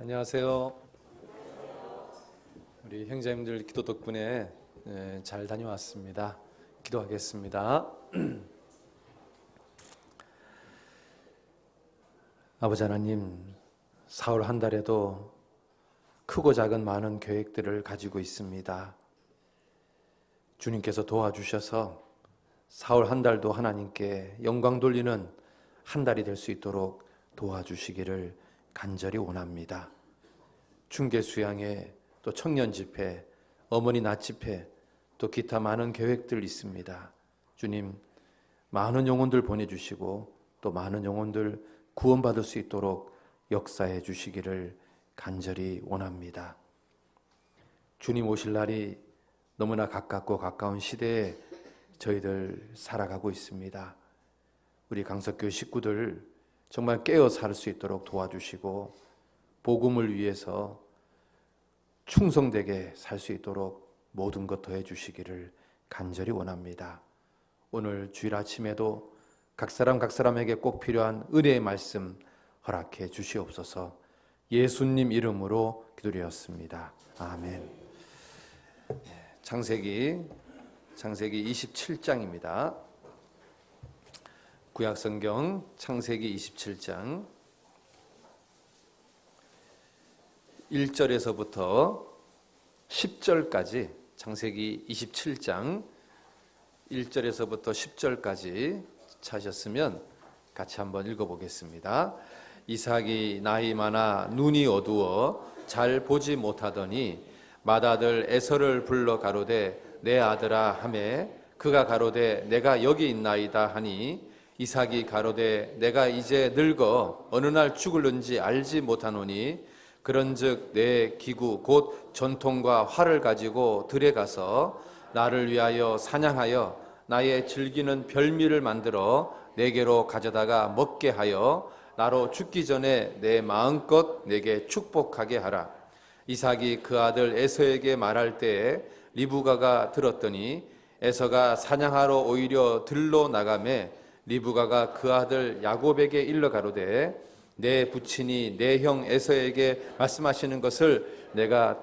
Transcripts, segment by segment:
안녕하세요. 우리 형제님들 기도 덕분에 잘 다녀왔습니다. 기도하겠습니다. 아버지 하나님, 사월 한 달에도 크고 작은 많은 계획들을 가지고 있습니다. 주님께서 도와주셔서 사월 한 달도 하나님께 영광 돌리는 한 달이 될 수 있도록 도와주시기를 간절히 원합니다. 중계 수양회, 또 청년 집회, 어머니 낮 집회, 또 기타 많은 계획들 있습니다. 주님, 많은 영혼들 보내주시고 또 많은 영혼들 구원받을 수 있도록 역사해 주시기를 간절히 원합니다. 주님 오실 날이 너무나 가깝고 가까운 시대에 저희들 살아가고 있습니다. 우리 강석교회 식구들 정말 깨어 살 수 있도록 도와주시고 복음을 위해서 충성되게 살 수 있도록 모든 것 더해 주시기를 간절히 원합니다. 오늘 주일 아침에도 각 사람에게 꼭 필요한 은혜의 말씀 허락해 주시옵소서. 예수님 이름으로 기도드렸습니다. 아멘. 창세기 27장입니다. 구약성경 창세기 27장 1절에서부터 10절까지, 창세기 27장 1절에서부터 10절까지 찾으셨으면 같이 한번 읽어보겠습니다. 이삭이 나이 많아 눈이 어두워 잘 보지 못하더니 맏아들 에서를 불러 가로되 내 아들아 하매 그가 가로되 내가 여기 있나이다 하니 이삭이 가로되 내가 이제 늙어 어느 날 죽을는지 알지 못하노니 그런즉 내 기구 곧 전통과 활을 가지고 들에 가서 나를 위하여 사냥하여 나의 즐기는 별미를 만들어 내게로 가져다가 먹게 하여 나로 죽기 전에 내 마음껏 내게 축복하게 하라. 이삭이 그 아들 에서에게 말할 때에 리브가가 들었더니 에서가 사냥하러 오히려 들로 나가매 리브가가 그 아들 야곱에게 일러 가로되 내 부친이 내 형 에서에게 말씀하시는 것을 내가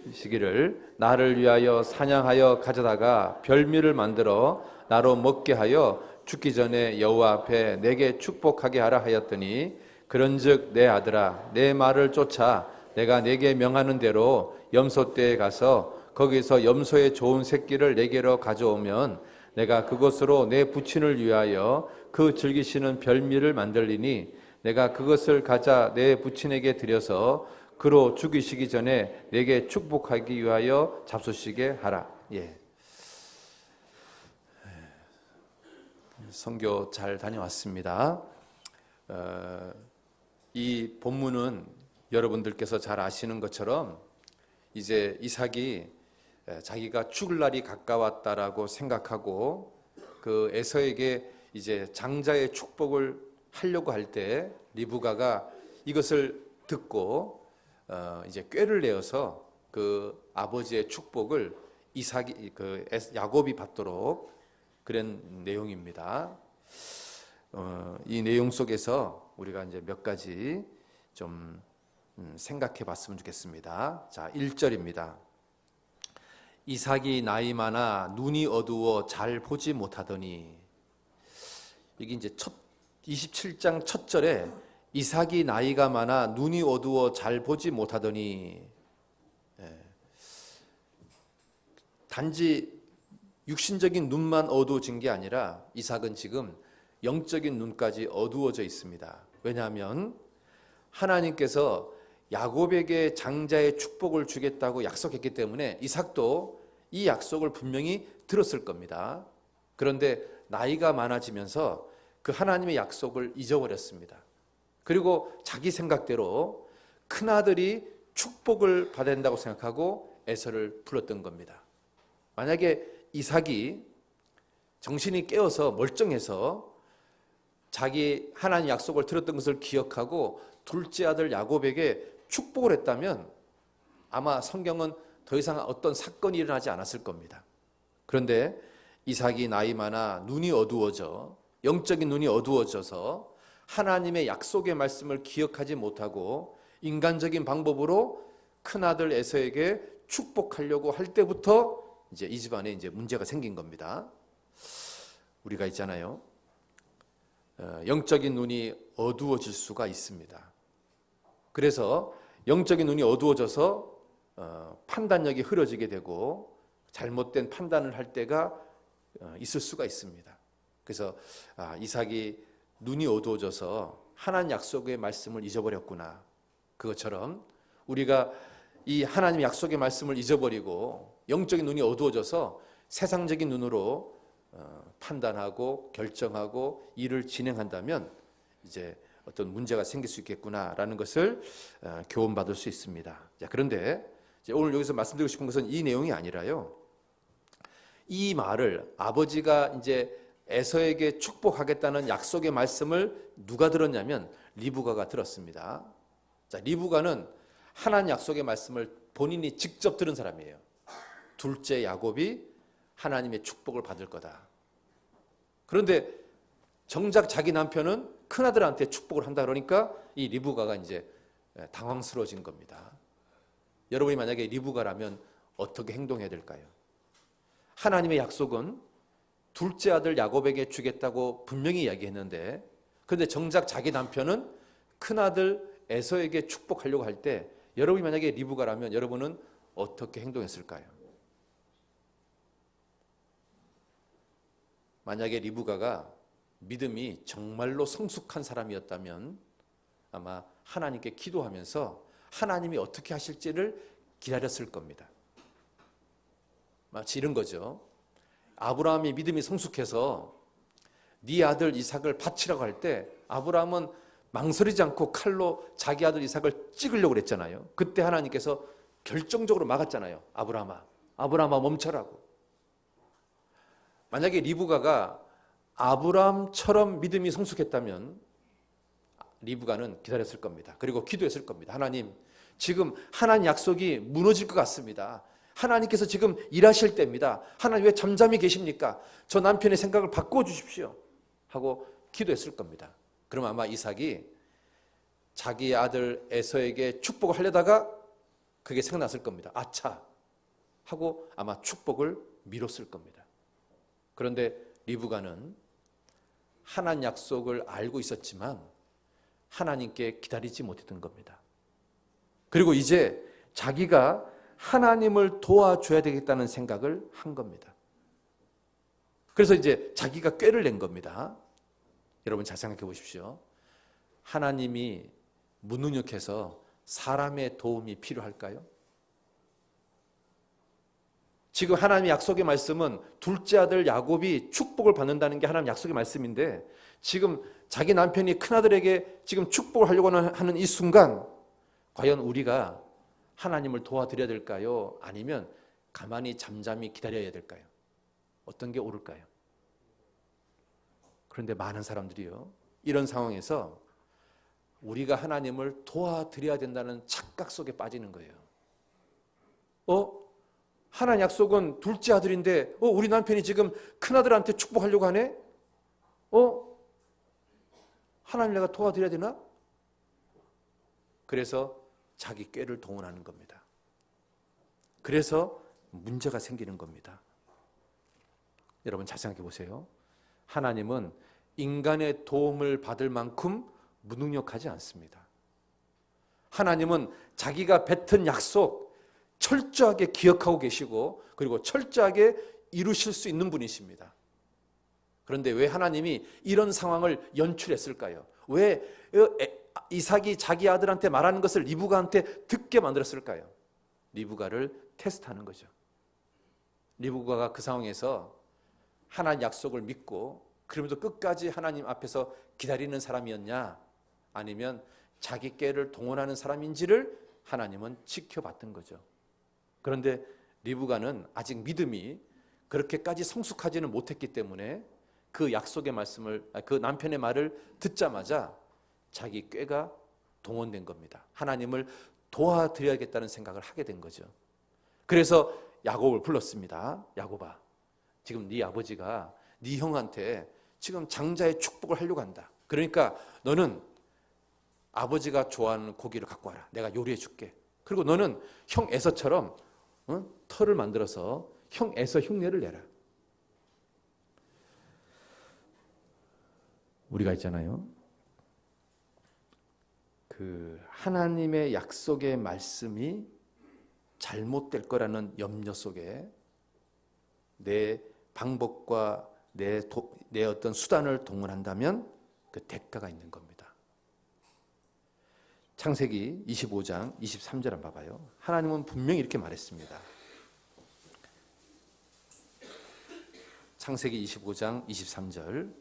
들으시기를 나를 위하여 사냥하여 가져다가 별미를 만들어 나로 먹게 하여 죽기 전에 여호와 앞에 내게 축복하게 하라 하였더니 그런즉 내 아들아 내 말을 쫓아 내가 내게 명하는 대로 염소떼에 가서 거기서 염소의 좋은 새끼를 내게로 가져오면 내가 그것으로 내 부친을 위하여 그 즐기시는 별미를 만들리니 내가 그것을 가져 내 부친에게 드려서 그로 죽이시기 전에 내게 축복하기 위하여 잡수시게 하라. 선교 잘 다녀왔습니다. 이 본문은 여러분들께서 잘 아시는 것처럼 이제 이삭이 자기가 죽을 날이 가까웠다라고 생각하고 그 에서에게 이제 장자의 축복을 하려고 할 때 리브가가 이것을 듣고 이제 꾀를 내어서 그 아버지의 축복을 야곱이 받도록 그런 내용입니다. 이 내용 속에서 우리가 이제 몇 가지 좀 생각해 봤으면 좋겠습니다. 자, 1절입니다. 이삭이 나이 많아 눈이 어두워 잘 보지 못하더니, 이게 이제 27장 첫 절에 이삭이 나이가 많아 눈이 어두워 잘 보지 못하더니, 단지 육신적인 눈만 어두워진 게 아니라 이삭은 지금 영적인 눈까지 어두워져 있습니다. 왜냐하면 하나님께서 야곱에게 장자의 축복을 주겠다고 약속했기 때문에 이삭도 이 약속을 분명히 들었을 겁니다. 그런데 나이가 많아지면서 그 하나님의 약속을 잊어버렸습니다. 그리고 자기 생각대로 큰아들이 축복을 받아야 된다고 생각하고 에서를 불렀던 겁니다. 만약에 이삭이 정신이 깨어서 멀쩡해서 자기 하나님 약속을 들었던 것을 기억하고 둘째 아들 야곱에게 축복을 했다면 아마 성경은 더 이상 어떤 사건이 일어나지 않았을 겁니다. 그런데 이삭이 나이 많아 눈이 어두워져, 영적인 눈이 어두워져서 하나님의 약속의 말씀을 기억하지 못하고 인간적인 방법으로 큰아들 에서에게 축복하려고 할 때부터 이제 이 집안에 이제 문제가 생긴 겁니다. 우리가 있잖아요. 영적인 눈이 어두워질 수가 있습니다. 그래서 영적인 눈이 어두워져서 판단력이 흐려지게 되고 잘못된 판단을 할 때가 있을 수가 있습니다. 그래서 이삭이 눈이 어두워져서 하나님 약속의 말씀을 잊어버렸구나. 그것처럼 우리가 이 하나님 약속의 말씀을 잊어버리고 영적인 눈이 어두워져서 세상적인 눈으로 판단하고 결정하고 일을 진행한다면 이제 어떤 문제가 생길 수 있겠구나라는 것을 교훈받을 수 있습니다. 자, 그런데 이제 오늘 여기서 말씀드리고 싶은 것은 이 내용이 아니라요. 이 말을 아버지가 이제 에서에게 축복하겠다는 약속의 말씀을 누가 들었냐면 리브가가 들었습니다. 자, 리브가는 하나님 약속의 말씀을 본인이 직접 들은 사람이에요. 둘째 야곱이 하나님의 축복을 받을 거다. 그런데 정작 자기 남편은 큰아들한테 축복을 한다 그러니까 이 리브가가 이제 당황스러워진 겁니다. 여러분이 만약에 리브가라면 어떻게 행동해야 될까요? 하나님의 약속은 둘째 아들 야곱에게 주겠다고 분명히 이야기했는데 그런데 정작 자기 남편은 큰아들 에서에게 축복하려고 할 때 여러분이 만약에 리브가라면 여러분은 어떻게 행동했을까요? 만약에 리브가가 믿음이 정말로 성숙한 사람이었다면 아마 하나님께 기도하면서 하나님이 어떻게 하실지를 기다렸을 겁니다. 마치 이런 거죠. 아브라함이 믿음이 성숙해서 네 아들 이삭을 바치라고 할 때 아브라함은 망설이지 않고 칼로 자기 아들 이삭을 찍으려고 그랬잖아요. 그때 하나님께서 결정적으로 막았잖아요. 아브라함아 멈춰라고. 만약에 리브가가 아브라함처럼 믿음이 성숙했다면 리브가는 기다렸을 겁니다. 그리고 기도했을 겁니다. 하나님, 지금 하나님 약속이 무너질 것 같습니다. 하나님께서 지금 일하실 때입니다. 하나님 왜 잠잠히 계십니까? 저 남편의 생각을 바꾸어 주십시오. 하고 기도했을 겁니다. 그럼 아마 이삭이 자기 아들 에서에게 축복을 하려다가 그게 생각났을 겁니다. 아차 하고 아마 축복을 미뤘을 겁니다. 그런데 리브가는 하나님 약속을 알고 있었지만 하나님께 기다리지 못했던 겁니다. 그리고 이제 자기가 하나님을 도와줘야 되겠다는 생각을 한 겁니다. 그래서 이제 자기가 꾀를 낸 겁니다. 여러분 잘 생각해 보십시오. 하나님이 무능력해서 사람의 도움이 필요할까요? 지금 하나님의 약속의 말씀은 둘째 아들 야곱이 축복을 받는다는 게 하나님의 약속의 말씀인데 지금 자기 남편이 큰아들에게 지금 축복을 하려고 하는 이 순간 과연 우리가 하나님을 도와드려야 될까요? 아니면 가만히 잠잠히 기다려야 될까요? 어떤 게 옳을까요? 그런데 많은 사람들이요, 이런 상황에서 우리가 하나님을 도와드려야 된다는 착각 속에 빠지는 거예요. 하나님 약속은 둘째 아들인데 우리 남편이 지금 큰아들한테 축복하려고 하네? 하나님 내가 도와드려야 되나? 그래서 자기 꾀를 동원하는 겁니다. 그래서 문제가 생기는 겁니다. 여러분 잘 생각해 보세요. 하나님은 인간의 도움을 받을 만큼 무능력하지 않습니다. 하나님은 자기가 뱉은 약속 철저하게 기억하고 계시고 그리고 철저하게 이루실 수 있는 분이십니다. 그런데 왜 하나님이 이런 상황을 연출했을까요? 왜 이삭이 자기 아들한테 말하는 것을 리브가한테 듣게 만들었을까요? 리브가를 테스트하는 거죠. 리브가가 그 상황에서 하나님 약속을 믿고 그러면서 끝까지 하나님 앞에서 기다리는 사람이었냐, 아니면 자기 꾀를 동원하는 사람인지를 하나님은 지켜봤던 거죠. 그런데 리브가는 아직 믿음이 그렇게까지 성숙하지는 못했기 때문에 그 약속의 말씀을, 그 남편의 말을 듣자마자 자기 꾀가 동원된 겁니다. 하나님을 도와드려야겠다는 생각을 하게 된 거죠. 그래서 야곱을 불렀습니다. 야곱아, 지금 네 아버지가 네 형한테 지금 장자의 축복을 하려고 한다. 그러니까 너는 아버지가 좋아하는 고기를 갖고 와라. 내가 요리해 줄게. 그리고 너는 형 에서처럼 털을 만들어서 형 에서 흉내를 내라. 우리가 있잖아요. 그 하나님의 약속의 말씀이 잘못될 거라는 염려 속에 내 방법과 내 어떤 수단을 동원한다면 그 대가가 있는 겁니다. 창세기 25장 23절 한번 봐봐요. 하나님은 분명히 이렇게 말했습니다. 창세기 25장 23절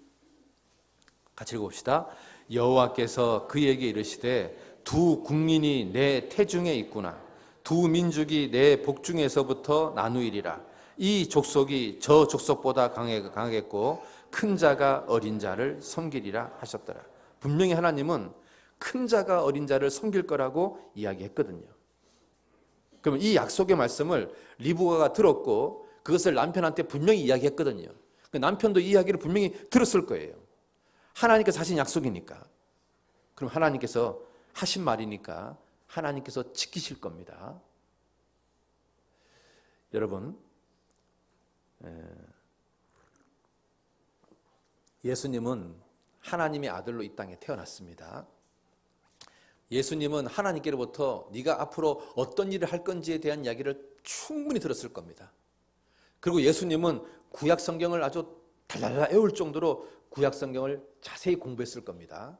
같이 읽어봅시다. 여호와께서 그에게 이르시되 두 국민이 내 태중에 있구나. 두 민족이 내 복중에서부터 나누이리라. 이 족속이 저 족속보다 강하겠고 큰 자가 어린 자를 섬기리라 하셨더라. 분명히 하나님은 큰 자가 어린 자를 섬길 거라고 이야기했거든요. 그러면 이 약속의 말씀을 리브가가 들었고 그것을 남편한테 분명히 이야기했거든요. 남편도 이 이야기를 분명히 들었을 거예요. 하나님께서 하신 약속이니까. 그럼 하나님께서 하신 말이니까 하나님께서 지키실 겁니다. 여러분, 예수님은 하나님의 아들로 이 땅에 태어났습니다. 예수님은 하나님께로부터 네가 앞으로 어떤 일을 할 건지에 대한 이야기를 충분히 들었을 겁니다. 그리고 예수님은 구약 성경을 아주 달달달 외울 정도로 구약 성경을 자세히 공부했을 겁니다.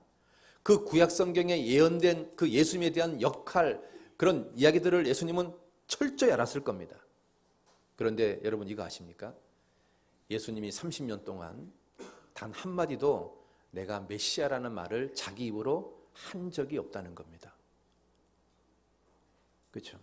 그 구약 성경에 예언된 그 예수님에 대한 역할, 그런 이야기들을 예수님은 철저히 알았을 겁니다. 그런데 여러분 이거 아십니까? 예수님이 30년 동안 단 한마디도 내가 메시아라는 말을 자기 입으로 한 적이 없다는 겁니다. 그렇죠?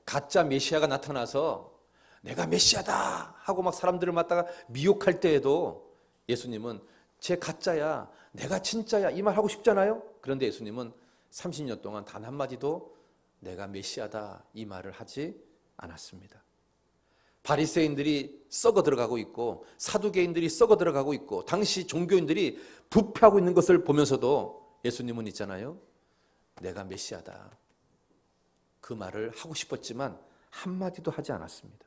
가짜 메시아가 나타나서 내가 메시아다 하고 막 사람들을 맞다가 미혹할 때에도 예수님은 쟤 가짜야, 내가 진짜야 이 말 하고 싶잖아요. 그런데 예수님은 30년 동안 단 한마디도 내가 메시아다 이 말을 하지 않았습니다. 바리새인들이 썩어 들어가고 있고 사두개인들이 썩어 들어가고 있고 당시 종교인들이 부패하고 있는 것을 보면서도 예수님은 있잖아요. 내가 메시아다. 그 말을 하고 싶었지만 한마디도 하지 않았습니다.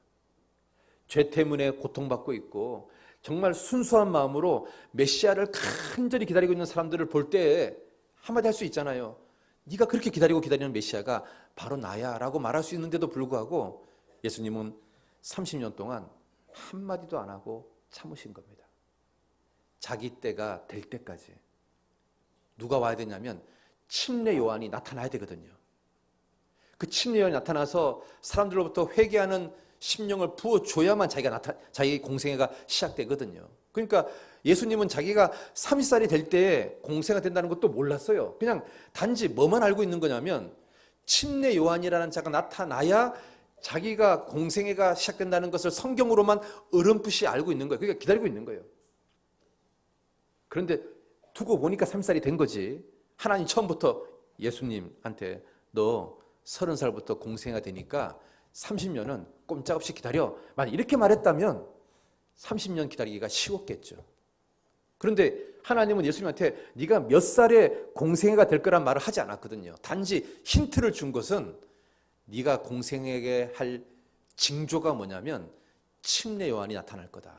죄 때문에 고통받고 있고 정말 순수한 마음으로 메시아를 간절히 기다리고 있는 사람들을 볼 때 한마디 할 수 있잖아요. 네가 그렇게 기다리는 메시아가 바로 나야 라고 말할 수 있는데도 불구하고 예수님은 30년 동안 한마디도 안 하고 참으신 겁니다. 자기 때가 될 때까지. 누가 와야 되냐면 침례 요한이 나타나야 되거든요. 그 침례 요한이 나타나서 사람들로부터 회개하는 심령을 부어줘야만 자기 공생애가 시작되거든요. 그러니까 예수님은 자기가 30살이 될 때에 공생애가 된다는 것도 몰랐어요. 그냥 단지 뭐만 알고 있는 거냐면 침례 요한이라는 자가 나타나야 자기가 공생애가 시작된다는 것을 성경으로만 어렴풋이 알고 있는 거예요. 그러니까 기다리고 있는 거예요. 그런데 두고 보니까 30살이 된 거지. 하나님 처음부터 예수님한테 너 30살부터 공생애가 되니까 30년은 꼼짝없이 기다려. 만약 이렇게 말했다면 30년 기다리기가 쉬웠겠죠. 그런데 하나님은 예수님한테 네가 몇 살에 공생애가 될 거란 말을 하지 않았거든요. 단지 힌트를 준 것은 네가 공생애게 할 징조가 뭐냐면 침례 요한이 나타날 거다.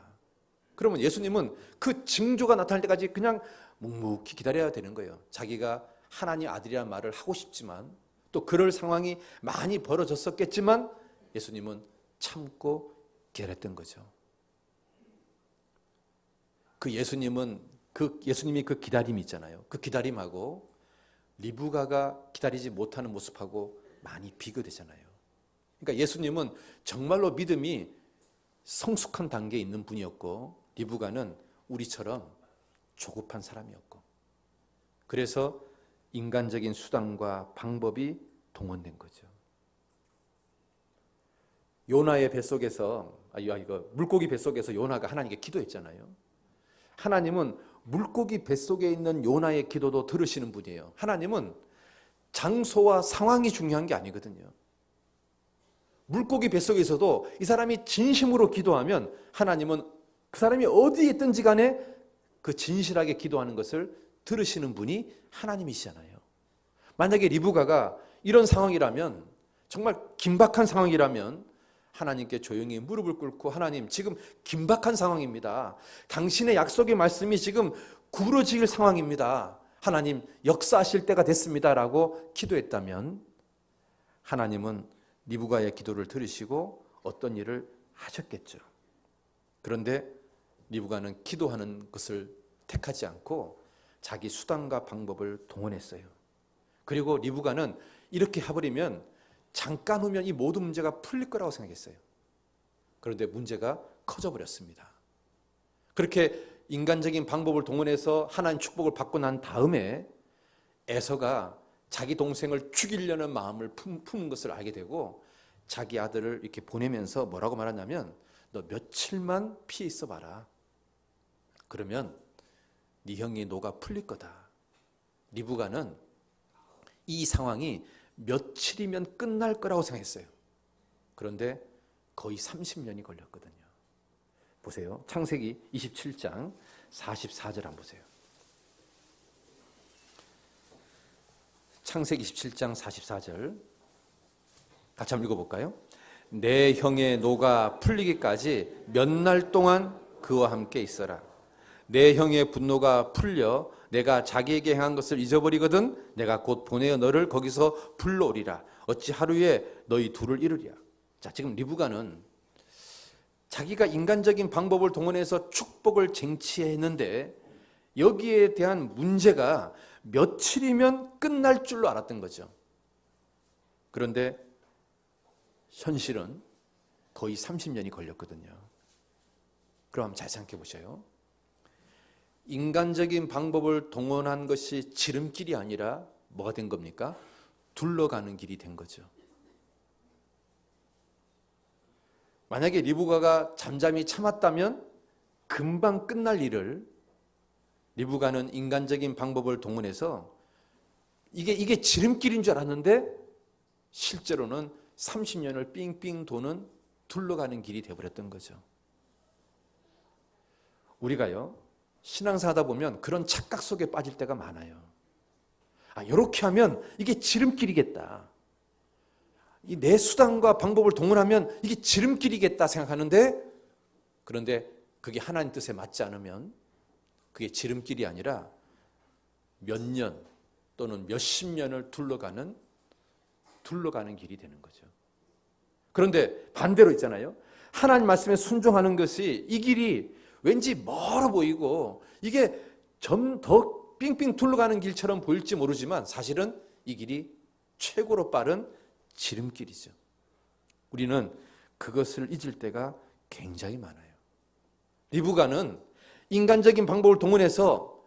그러면 예수님은 그 징조가 나타날 때까지 그냥 묵묵히 기다려야 되는 거예요. 자기가 하나님 아들이라는 말을 하고 싶지만 또 그럴 상황이 많이 벌어졌었겠지만 예수님은 참고 기다렸던 거죠. 예수님이 그 기다림이 있잖아요. 그 기다림하고 리브가가 기다리지 못하는 모습하고 많이 비교되잖아요. 그러니까 예수님은 정말로 믿음이 성숙한 단계에 있는 분이었고 리브가는 우리처럼 조급한 사람이었고 그래서 인간적인 수단과 방법이 동원된 거죠. 요나의 뱃속에서 물고기 뱃속에서 요나가 하나님께 기도했잖아요. 하나님은 물고기 뱃속에 있는 요나의 기도도 들으시는 분이에요. 하나님은 장소와 상황이 중요한 게 아니거든요. 물고기 뱃속에서도 이 사람이 진심으로 기도하면 하나님은 그 사람이 어디에 있든지 간에 그 진실하게 기도하는 것을 들으시는 분이 하나님이시잖아요. 만약에 리브가가 이런 상황이라면, 정말 긴박한 상황이라면 하나님께 조용히 무릎을 꿇고, 하나님, 지금 긴박한 상황입니다. 당신의 약속의 말씀이 지금 구부러질 상황입니다. 하나님, 역사하실 때가 됐습니다 라고 기도했다면 하나님은 리브가의 기도를 들으시고 어떤 일을 하셨겠죠. 그런데 리브가는 기도하는 것을 택하지 않고 자기 수단과 방법을 동원했어요. 그리고 리브가는 이렇게 해버리면 잠깐 후면 이 모든 문제가 풀릴 거라고 생각했어요. 그런데 문제가 커져버렸습니다. 그렇게 인간적인 방법을 동원해서 하나님 축복을 받고 난 다음에 에서가 자기 동생을 죽이려는 마음을 품은 것을 알게 되고 자기 아들을 이렇게 보내면서 뭐라고 말하냐면, 너 며칠만 피해 있어 봐라. 그러면 네 형의 노가 풀릴 거다. 리브가는 이 상황이 며칠이면 끝날 거라고 생각했어요. 그런데 거의 30년이 걸렸거든요. 보세요. 창세기 27장 44절 한번 보세요. 창세기 27장 44절 같이 한번 읽어볼까요? 내 형의 노가 풀리기까지 몇 날 동안 그와 함께 있어라. 내 형의 분노가 풀려 내가 자기에게 행한 것을 잊어버리거든 내가 곧 보내어 너를 거기서 불러오리라. 어찌 하루에 너희 둘을 이루랴. 자, 지금 리브가는 자기가 인간적인 방법을 동원해서 축복을 쟁취했는데 여기에 대한 문제가 며칠이면 끝날 줄로 알았던 거죠. 그런데 현실은 거의 30년이 걸렸거든요. 그럼 한번 잘 생각해 보세요. 인간적인 방법을 동원한 것이 지름길이 아니라 뭐가 된 겁니까? 둘러가는 길이 된 거죠. 만약에 리브가가 잠잠히 참았다면 금방 끝날 일을 리브가는 인간적인 방법을 동원해서 이게 지름길인 줄 알았는데 실제로는 30년을 삥삥 도는 둘러가는 길이 되어버렸던 거죠. 우리가요, 신앙사하다 보면 그런 착각 속에 빠질 때가 많아요. 이렇게 하면 이게 지름길이겠다. 내 수단과 방법을 동원하면 이게 지름길이겠다 생각하는데, 그런데 그게 하나님 뜻에 맞지 않으면 그게 지름길이 아니라 몇 년 또는 몇십 년을 둘러가는 길이 되는 거죠. 그런데 반대로 있잖아요. 하나님 말씀에 순종하는 것이 이 길이 왠지 멀어 보이고 이게 좀 더 삥삥 둘러가는 길처럼 보일지 모르지만 사실은 이 길이 최고로 빠른 지름길이죠. 우리는 그것을 잊을 때가 굉장히 많아요. 리브가는 인간적인 방법을 동원해서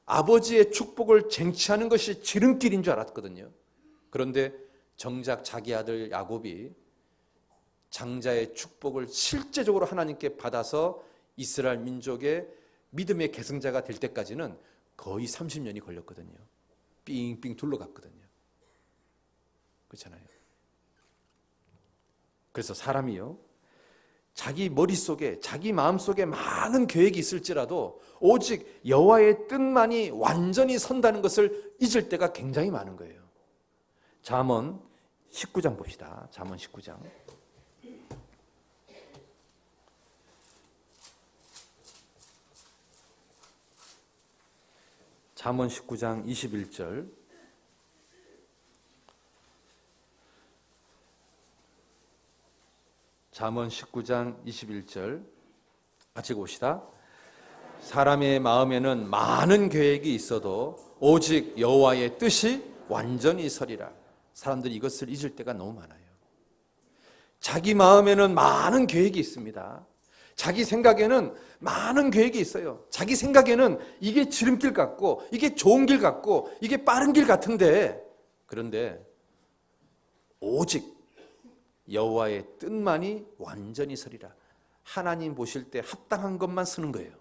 아버지의 축복을 쟁취하는 것이 지름길인 줄 알았거든요. 그런데 정작 자기 아들 야곱이 장자의 축복을 실제적으로 하나님께 받아서 이스라엘 민족의 믿음의 계승자가 될 때까지는 거의 30년이 걸렸거든요. 삥삥 둘러갔거든요. 그렇잖아요. 그래서 사람이요, 자기 머릿속에 자기 마음속에 많은 계획이 있을지라도 오직 여호와의 뜻만이 완전히 선다는 것을 잊을 때가 굉장히 많은 거예요. 잠언 19장 봅시다. 잠언 19장. 잠언 19장 21절. 잠언 19장 21절 같이 봅시다. 사람의 마음에는 많은 계획이 있어도 오직 여호와의 뜻이 완전히 서리라. 사람들이 이것을 잊을 때가 너무 많아요. 자기 마음에는 많은 계획이 있습니다. 자기 생각에는 많은 계획이 있어요. 자기 생각에는 이게 지름길 같고 이게 좋은 길 같고 이게 빠른 길 같은데, 그런데 오직 여호와의 뜻만이 완전히 서리라. 하나님 보실 때 합당한 것만 쓰는 거예요.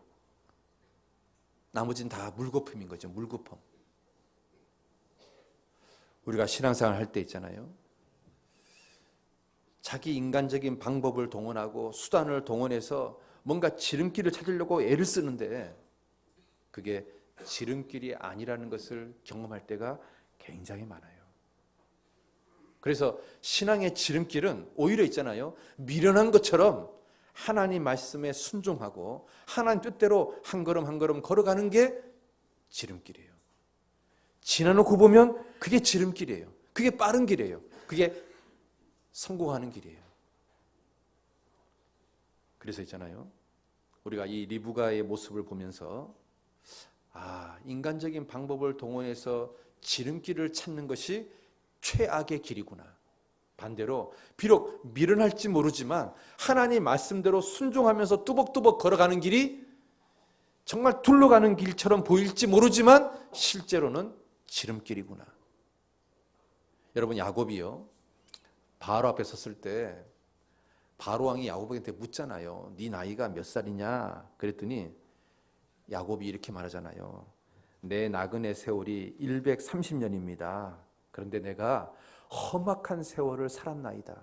나머지는 다 물거품인 거죠. 물거품. 우리가 신앙생활 할 때 있잖아요. 자기 인간적인 방법을 동원하고 수단을 동원해서 뭔가 지름길을 찾으려고 애를 쓰는데 그게 지름길이 아니라는 것을 경험할 때가 굉장히 많아요. 그래서 신앙의 지름길은 오히려 있잖아요. 미련한 것처럼 하나님 말씀에 순종하고 하나님 뜻대로 한 걸음 한 걸음 걸어가는 게 지름길이에요. 지나놓고 보면 그게 지름길이에요. 그게 빠른 길이에요. 그게 성공하는 길이에요. 그래서 있잖아요. 우리가 이 리브가의 모습을 보면서 인간적인 방법을 동원해서 지름길을 찾는 것이 최악의 길이구나. 반대로 비록 미련할지 모르지만 하나님 말씀대로 순종하면서 뚜벅뚜벅 걸어가는 길이 정말 둘러가는 길처럼 보일지 모르지만 실제로는 지름길이구나. 여러분, 야곱이요, 바로 앞에 섰을 때 바로 왕이 야곱에게 묻잖아요. 네 나이가 몇 살이냐? 그랬더니 야곱이 이렇게 말하잖아요. 내 나그네 세월이 130년입니다. 그런데 내가 험악한 세월을 살았나이다.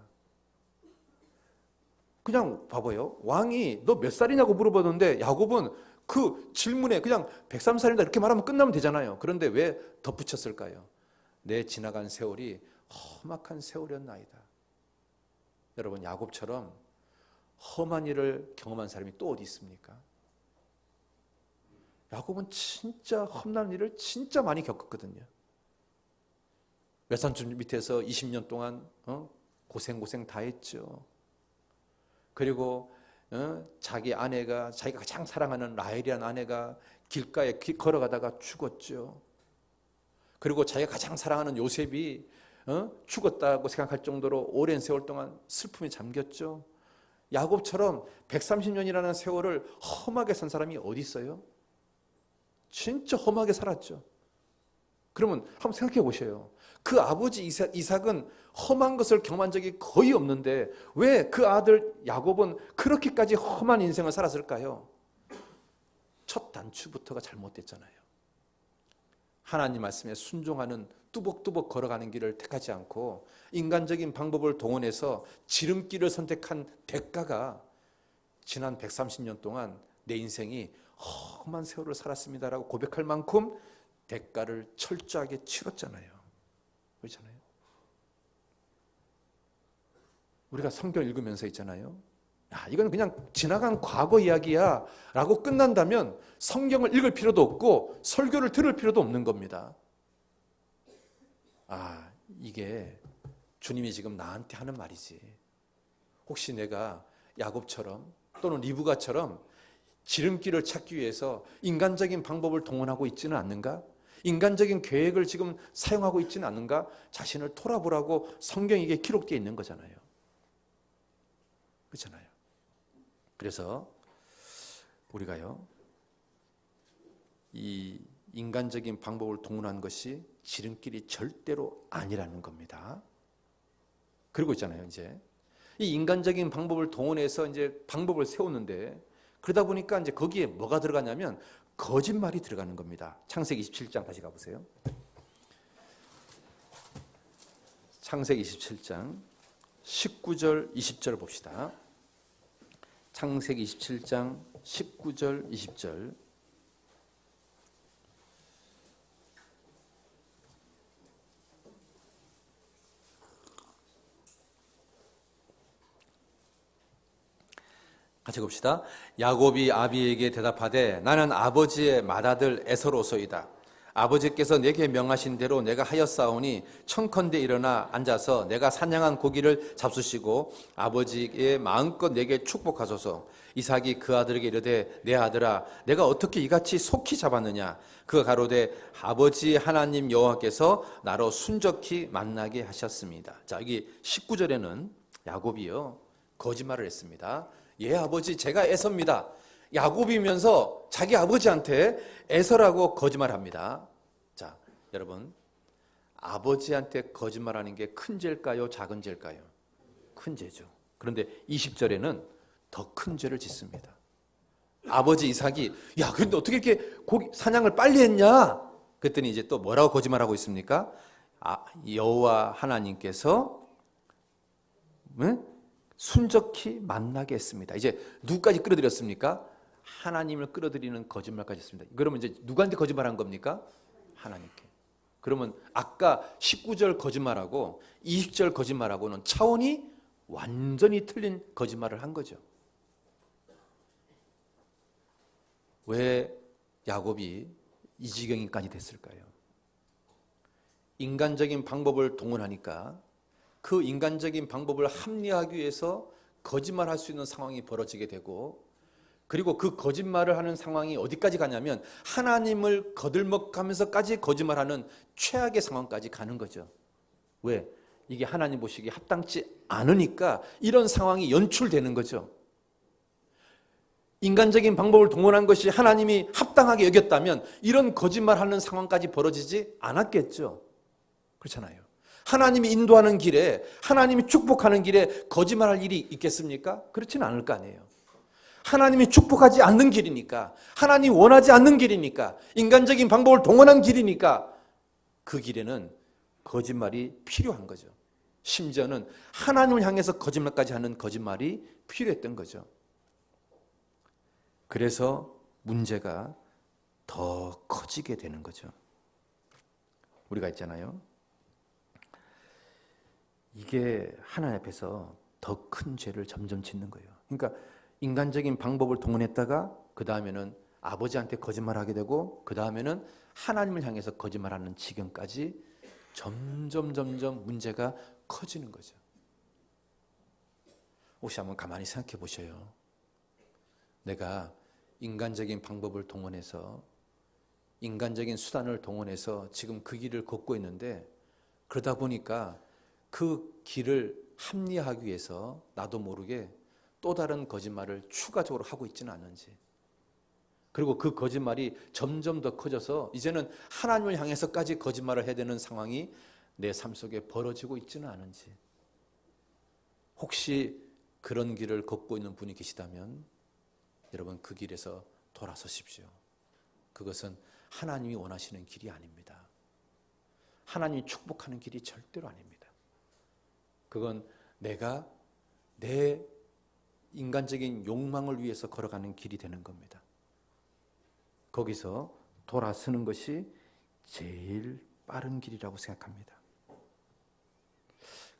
그냥 봐봐요. 왕이 너 몇 살이냐고 물어보는데 야곱은 그 질문에 그냥 103살이다 이렇게 말하면 끝나면 되잖아요. 그런데 왜 덧붙였을까요? 내 지나간 세월이 험악한 세월이었나이다. 여러분, 야곱처럼 험한 일을 경험한 사람이 또 어디 있습니까? 야곱은 진짜 험난 일을 진짜 많이 겪었거든요. 외삼촌 밑에서 20년 동안 고생 다 했죠. 그리고 자기 아내가, 자기가 가장 사랑하는 라헬이라는 아내가 길가에 걸어가다가 죽었죠. 그리고 자기가 가장 사랑하는 요셉이 죽었다고 생각할 정도로 오랜 세월 동안 슬픔에 잠겼죠. 야곱처럼 130년이라는 세월을 험하게 산 사람이 어디 있어요? 진짜 험하게 살았죠. 그러면 한번 생각해 보세요. 그 아버지 이삭은 험한 것을 경험한 적이 거의 없는데 왜 그 아들 야곱은 그렇게까지 험한 인생을 살았을까요? 첫 단추부터가 잘못됐잖아요. 하나님 말씀에 순종하는 뚜벅뚜벅 걸어가는 길을 택하지 않고 인간적인 방법을 동원해서 지름길을 선택한 대가가 지난 130년 동안 내 인생이 험한 세월을 살았습니다라고 고백할 만큼 대가를 철저하게 치렀잖아요. 그렇잖아요. 우리가 성경 읽으면서 있잖아요. 이건 그냥 지나간 과거 이야기야 라고 끝난다면 성경을 읽을 필요도 없고 설교를 들을 필요도 없는 겁니다. 이게 주님이 지금 나한테 하는 말이지. 혹시 내가 야곱처럼 또는 리브가처럼 지름길을 찾기 위해서 인간적인 방법을 동원하고 있지는 않는가? 인간적인 계획을 지금 사용하고 있지는 않는가? 자신을 돌아보라고 성경에 이게 기록되어 있는 거잖아요. 그렇잖아요. 그래서 우리가요, 이 인간적인 방법을 동원한 것이 지름길이 절대로 아니라는 겁니다. 그리고 있잖아요, 이제 이 인간적인 방법을 동원해서 이제 방법을 세우는데 그러다 보니까 이제 거기에 뭐가 들어가냐면 거짓말이 들어가는 겁니다. 창세기 27장 다시 가보세요. 창세기 27장 19절 20절 봅시다. 창세기 27장 19절 20절. 같이 봅시다. 야곱이 아비에게 대답하되 나는 아버지의 맏아들 에서로소이다. 아버지께서 내게 명하신 대로 내가 하였사오니 청컨대 일어나 앉아서 내가 사냥한 고기를 잡수시고 아버지의 마음껏 내게 축복하소서. 이삭이 그 아들에게 이르되 내 아들아 내가 어떻게 이같이 속히 잡았느냐. 그가 가로되 아버지 하나님 여호와께서 나로 순적히 만나게 하셨습니다. 자, 여기 19절에는 야곱이요 거짓말을 했습니다. 예 아버지 제가 에서입니다. 야곱이면서 자기 아버지한테 에서라고 거짓말합니다. 자, 여러분 아버지한테 거짓말하는 게 큰 죄일까요? 작은 죄일까요? 큰 죄죠. 그런데 20절에는 더 큰 죄를 짓습니다. 아버지 이삭이 야 근데 어떻게 이렇게 고기 사냥을 빨리 했냐? 그랬더니 이제 또 뭐라고 거짓말하고 있습니까? 여호와 하나님께서 순적히 만나게 했습니다. 이제 누구까지 끌어들였습니까? 하나님을 끌어들이는 거짓말까지 했습니다. 그러면 이제 누구한테 거짓말한 겁니까? 하나님께. 그러면 아까 19절 거짓말하고 20절 거짓말하고는 차원이 완전히 틀린 거짓말을 한 거죠. 왜 야곱이 이 지경까지 됐을까요? 인간적인 방법을 동원하니까 그 인간적인 방법을 합리화하기 위해서 거짓말할 수 있는 상황이 벌어지게 되고, 그리고 그 거짓말을 하는 상황이 어디까지 가냐면 하나님을 거들먹하면서까지 거짓말하는 최악의 상황까지 가는 거죠. 왜? 이게 하나님 보시기에 합당치 않으니까 이런 상황이 연출되는 거죠. 인간적인 방법을 동원한 것이 하나님이 합당하게 여겼다면 이런 거짓말하는 상황까지 벌어지지 않았겠죠. 그렇잖아요. 하나님이 인도하는 길에, 하나님이 축복하는 길에 거짓말할 일이 있겠습니까? 그렇지는 않을 거 아니에요. 하나님이 축복하지 않는 길이니까, 하나님이 원하지 않는 길이니까, 인간적인 방법을 동원한 길이니까 그 길에는 거짓말이 필요한 거죠. 심지어는 하나님을 향해서 거짓말까지 하는 거짓말이 필요했던 거죠. 그래서 문제가 더 커지게 되는 거죠. 우리가 있잖아요. 이게 하나님 앞에서 더 큰 죄를 점점 짓는 거예요. 그러니까 인간적인 방법을 동원했다가 그 다음에는 아버지한테 거짓말하게 되고 그 다음에는 하나님을 향해서 거짓말하는 지경까지 점점 문제가 커지는 거죠. 혹시 한번 가만히 생각해 보셔요. 내가 인간적인 방법을 동원해서, 인간적인 수단을 동원해서 지금 그 길을 걷고 있는데, 그러다 보니까 그 길을 합리화하기 위해서 나도 모르게 또 다른 거짓말을 추가적으로 하고 있지는 않은지, 그리고 그 거짓말이 점점 더 커져서 이제는 하나님을 향해서까지 거짓말을 해야 되는 상황이 내 삶 속에 벌어지고 있지는 않은지, 혹시 그런 길을 걷고 있는 분이 계시다면 여러분 그 길에서 돌아서십시오. 그것은 하나님이 원하시는 길이 아닙니다. 하나님이 축복하는 길이 절대로 아닙니다. 그건 내가 내 인간적인 욕망을 위해서 걸어가는 길이 되는 겁니다. 거기서 돌아서는 것이 제일 빠른 길이라고 생각합니다.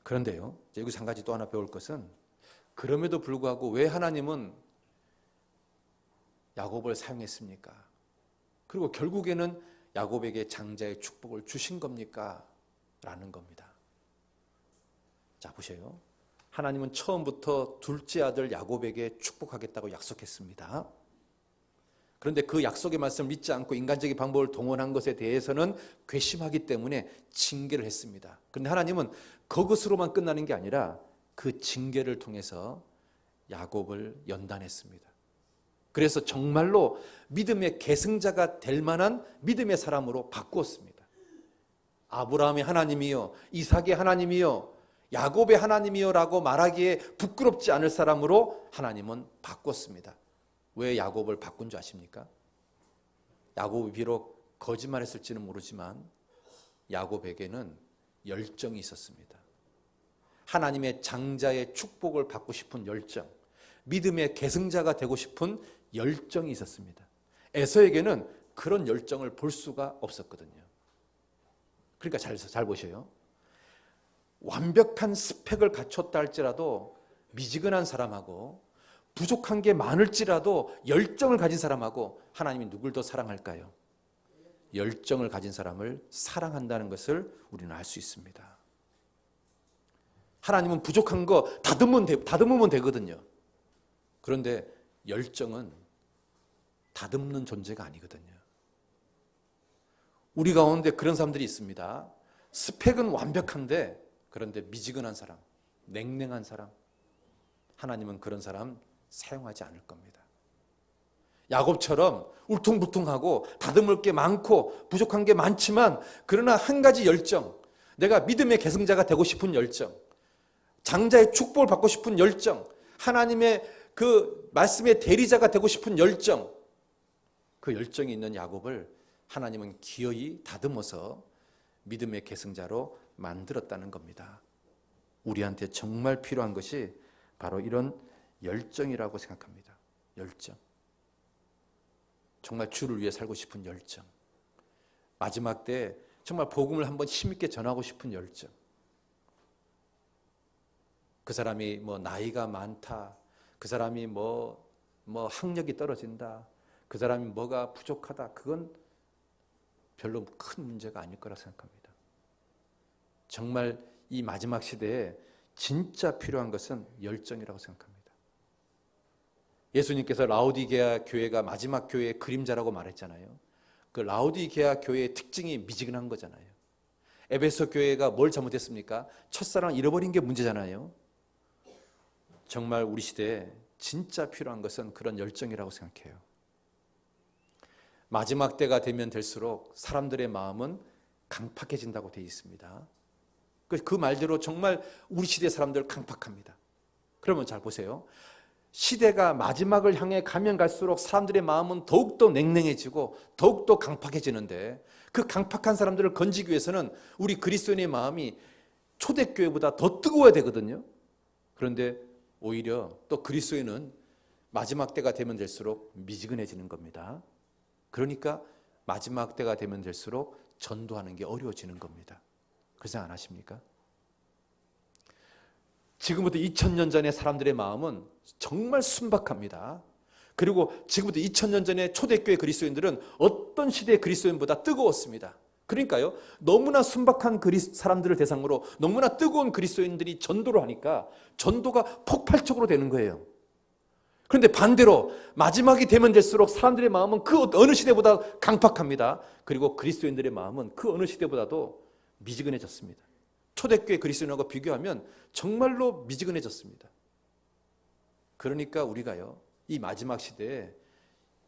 그런데요, 여기서 한 가지 또 하나 배울 것은, 그럼에도 불구하고 왜 하나님은 야곱을 사용했습니까? 그리고 결국에는 야곱에게 장자의 축복을 주신 겁니까? 라는 겁니다. 자, 보세요. 하나님은 처음부터 둘째 아들 야곱에게 축복하겠다고 약속했습니다. 그런데 그 약속의 말씀을 믿지 않고 인간적인 방법을 동원한 것에 대해서는 괘씸하기 때문에 징계를 했습니다. 그런데 하나님은 그것으로만 끝나는 게 아니라 그 징계를 통해서 야곱을 연단했습니다. 그래서 정말로 믿음의 계승자가 될 만한 믿음의 사람으로 바꾸었습니다. 아브라함의 하나님이요, 이삭의 하나님이요, 야곱의 하나님이요 라고 말하기에 부끄럽지 않을 사람으로 하나님은 바꿨습니다. 왜 야곱을 바꾼 줄 아십니까? 야곱이 비록 거짓말했을지는 모르지만 야곱에게는 열정이 있었습니다. 하나님의 장자의 축복을 받고 싶은 열정, 믿음의 계승자가 되고 싶은 열정이 있었습니다. 에서에게는 그런 열정을 볼 수가 없었거든요. 그러니까 잘 보셔요. 완벽한 스펙을 갖췄다 할지라도 미지근한 사람하고 부족한 게 많을지라도 열정을 가진 사람하고 하나님이 누굴 더 사랑할까요? 열정을 가진 사람을 사랑한다는 것을 우리는 알 수 있습니다. 하나님은 부족한 거 다듬으면 되거든요. 그런데 열정은 다듬는 존재가 아니거든요. 우리 가운데 그런 사람들이 있습니다. 스펙은 완벽한데 그런데 미지근한 사람, 냉랭한 사람, 하나님은 그런 사람 사용하지 않을 겁니다. 야곱처럼 울퉁불퉁하고 다듬을 게 많고 부족한 게 많지만 그러나 한 가지 열정, 내가 믿음의 계승자가 되고 싶은 열정, 장자의 축복을 받고 싶은 열정, 하나님의 그 말씀의 대리자가 되고 싶은 열정, 그 열정이 있는 야곱을 하나님은 기어이 다듬어서 믿음의 계승자로 만들었다는 겁니다. 우리한테 정말 필요한 것이 바로 이런 열정이라고 생각합니다. 열정. 정말 주를 위해 살고 싶은 열정. 마지막 때 정말 복음을 한번 힘있게 전하고 싶은 열정. 그 사람이 뭐 나이가 많다, 그 사람이 뭐 학력이 떨어진다, 그 사람이 뭐가 부족하다, 그건 별로 큰 문제가 아닐 거라 생각합니다. 정말 이 마지막 시대에 진짜 필요한 것은 열정이라고 생각합니다. 예수님께서 라오디게아 교회가 마지막 교회의 그림자라고 말했잖아요. 그 라오디게아 교회의 특징이 미지근한 거잖아요. 에베소 교회가 뭘 잘못했습니까? 첫사랑을 잃어버린 게 문제잖아요. 정말 우리 시대에 진짜 필요한 것은 그런 열정이라고 생각해요. 마지막 때가 되면 될수록 사람들의 마음은 강팍해진다고 되어 있습니다. 그 말대로 정말 우리 시대 사람들 강팍합니다. 그러면 잘 보세요. 시대가 마지막을 향해 가면 갈수록 사람들의 마음은 더욱더 냉랭해지고 더욱더 강팍해지는데, 그 강팍한 사람들을 건지기 위해서는 우리 그리스도인의 마음이 초대교회보다 더 뜨거워야 되거든요. 그런데 오히려 또 그리스도인은 마지막 때가 되면 될수록 미지근해지는 겁니다. 그러니까 마지막 때가 되면 될수록 전도하는 게 어려워지는 겁니다. 그 생각 안 하십니까? 지금부터 2000년 전의 사람들의 마음은 정말 순박합니다. 그리고 지금부터 2000년 전의 초대교회 그리스도인들은 어떤 시대의 그리스도인보다 뜨거웠습니다. 그러니까요, 너무나 순박한 사람들을 대상으로 너무나 뜨거운 그리스도인들이 전도를 하니까 전도가 폭발적으로 되는 거예요. 그런데 반대로 마지막이 되면 될수록 사람들의 마음은 그 어느 시대보다 강팍합니다. 그리고 그리스도인들의 마음은 그 어느 시대보다도 미지근해졌습니다. 초대교회 그리스도인하고 비교하면 정말로 미지근해졌습니다. 그러니까 우리가요, 이 마지막 시대에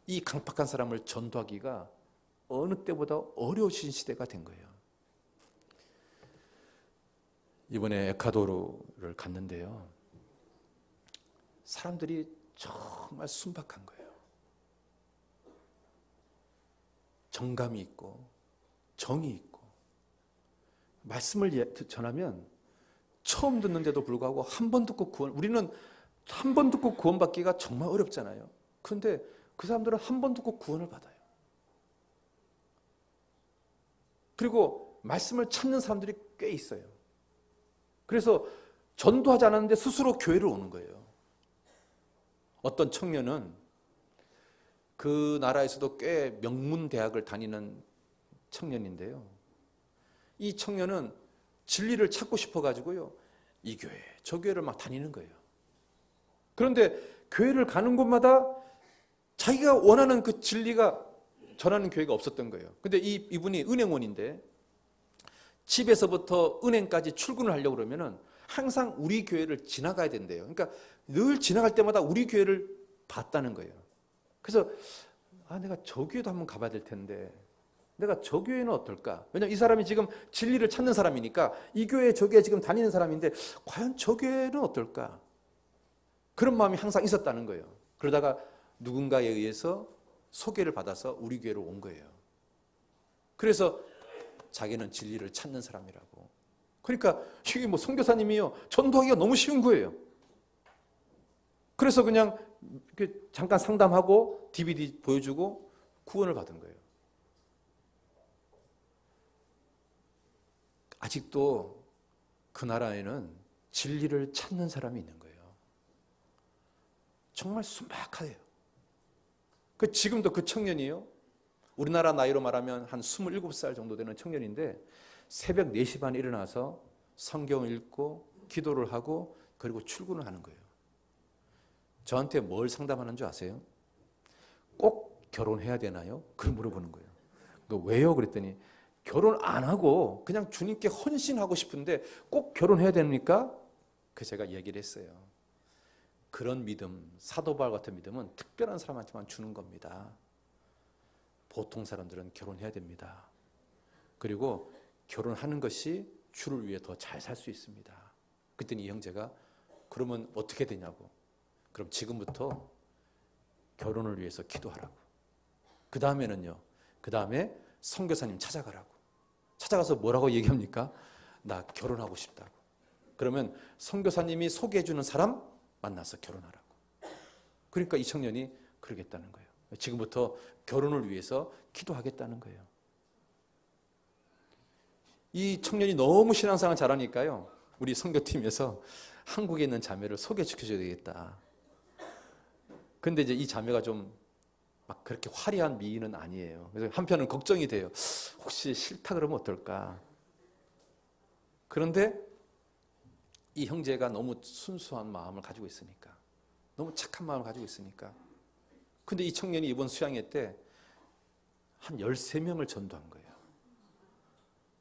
이 강팍한 사람을 전도하기가 어느 때보다 어려우신 시대가 된 거예요. 이번에 에콰도르를 갔는데요, 사람들이 정말 순박한 거예요. 정감이 있고 정이 있고, 말씀을 전하면 처음 듣는데도 불구하고 한 번 듣고 우리는 한 번 듣고 구원받기가 정말 어렵잖아요. 그런데 그 사람들은 한 번 듣고 구원을 받아요. 그리고 말씀을 찾는 사람들이 꽤 있어요. 그래서 전도하지 않았는데 스스로 교회를 오는 거예요. 어떤 청년은 그 나라에서도 꽤 명문 대학을 다니는 청년인데요, 이 청년은 진리를 찾고 싶어가지고요, 이 교회 저 교회를 막 다니는 거예요. 그런데 교회를 가는 곳마다 자기가 원하는 그 진리가 전하는 교회가 없었던 거예요. 근데 이분이 은행원인데 집에서부터 은행까지 출근을 하려고 그러면은 항상 우리 교회를 지나가야 된대요. 그러니까 늘 지나갈 때마다 우리 교회를 봤다는 거예요. 그래서 내가 저 교회도 한번 가봐야 될 텐데 내가 저 교회는 어떨까? 왜냐면 이 사람이 지금 진리를 찾는 사람이니까 이 교회 저 교회 지금 다니는 사람인데 과연 저 교회는 어떨까? 그런 마음이 항상 있었다는 거예요. 그러다가 누군가에 의해서 소개를 받아서 우리 교회로 온 거예요. 그래서 자기는 진리를 찾는 사람이라고. 그러니까 이게 뭐 선교사님이요, 전도하기가 너무 쉬운 거예요. 그래서 그냥 잠깐 상담하고 DVD 보여주고 구원을 받은 거예요. 아직도 그 나라에는 진리를 찾는 사람이 있는 거예요. 정말 순박해요. 지금도 그 청년이요, 우리나라 나이로 말하면 한 27살 정도 되는 청년인데 새벽 4시 반에 일어나서 성경을 읽고 기도를 하고 그리고 출근을 하는 거예요. 저한테 뭘 상담하는 줄 아세요? 꼭 결혼해야 되나요? 그걸 물어보는 거예요. 왜요? 그랬더니 결혼 안 하고 그냥 주님께 헌신하고 싶은데 꼭 결혼해야 됩니까? 제가 얘기를 했어요. 그런 믿음, 사도 바울 같은 믿음은 특별한 사람한테만 주는 겁니다. 보통 사람들은 결혼해야 됩니다. 그리고 결혼하는 것이 주를 위해 더 잘 살 수 있습니다. 그랬더니 이 형제가 그러면 어떻게 되냐고. 그럼 지금부터 결혼을 위해서 기도하라고. 그 다음에는요, 그 다음에 선교사님 찾아가라고. 찾아가서 뭐라고 얘기합니까? 나 결혼하고 싶다고. 그러면 선교사님이 소개해주는 사람 만나서 결혼하라고. 그러니까 이 청년이 그러겠다는 거예요. 지금부터 결혼을 위해서 기도하겠다는 거예요. 이 청년이 너무 신앙생활 잘하니까요, 우리 선교팀에서 한국에 있는 자매를 소개시켜줘야 되겠다. 근데 이제 이 자매가 좀 막 그렇게 화려한 미인은 아니에요. 그래서 한편은 걱정이 돼요. 혹시 싫다 그러면 어떨까? 그런데 이 형제가 너무 순수한 마음을 가지고 있으니까, 너무 착한 마음을 가지고 있으니까. 근데 이 청년이 이번 수양회 때 한 13명을 전도한 거예요.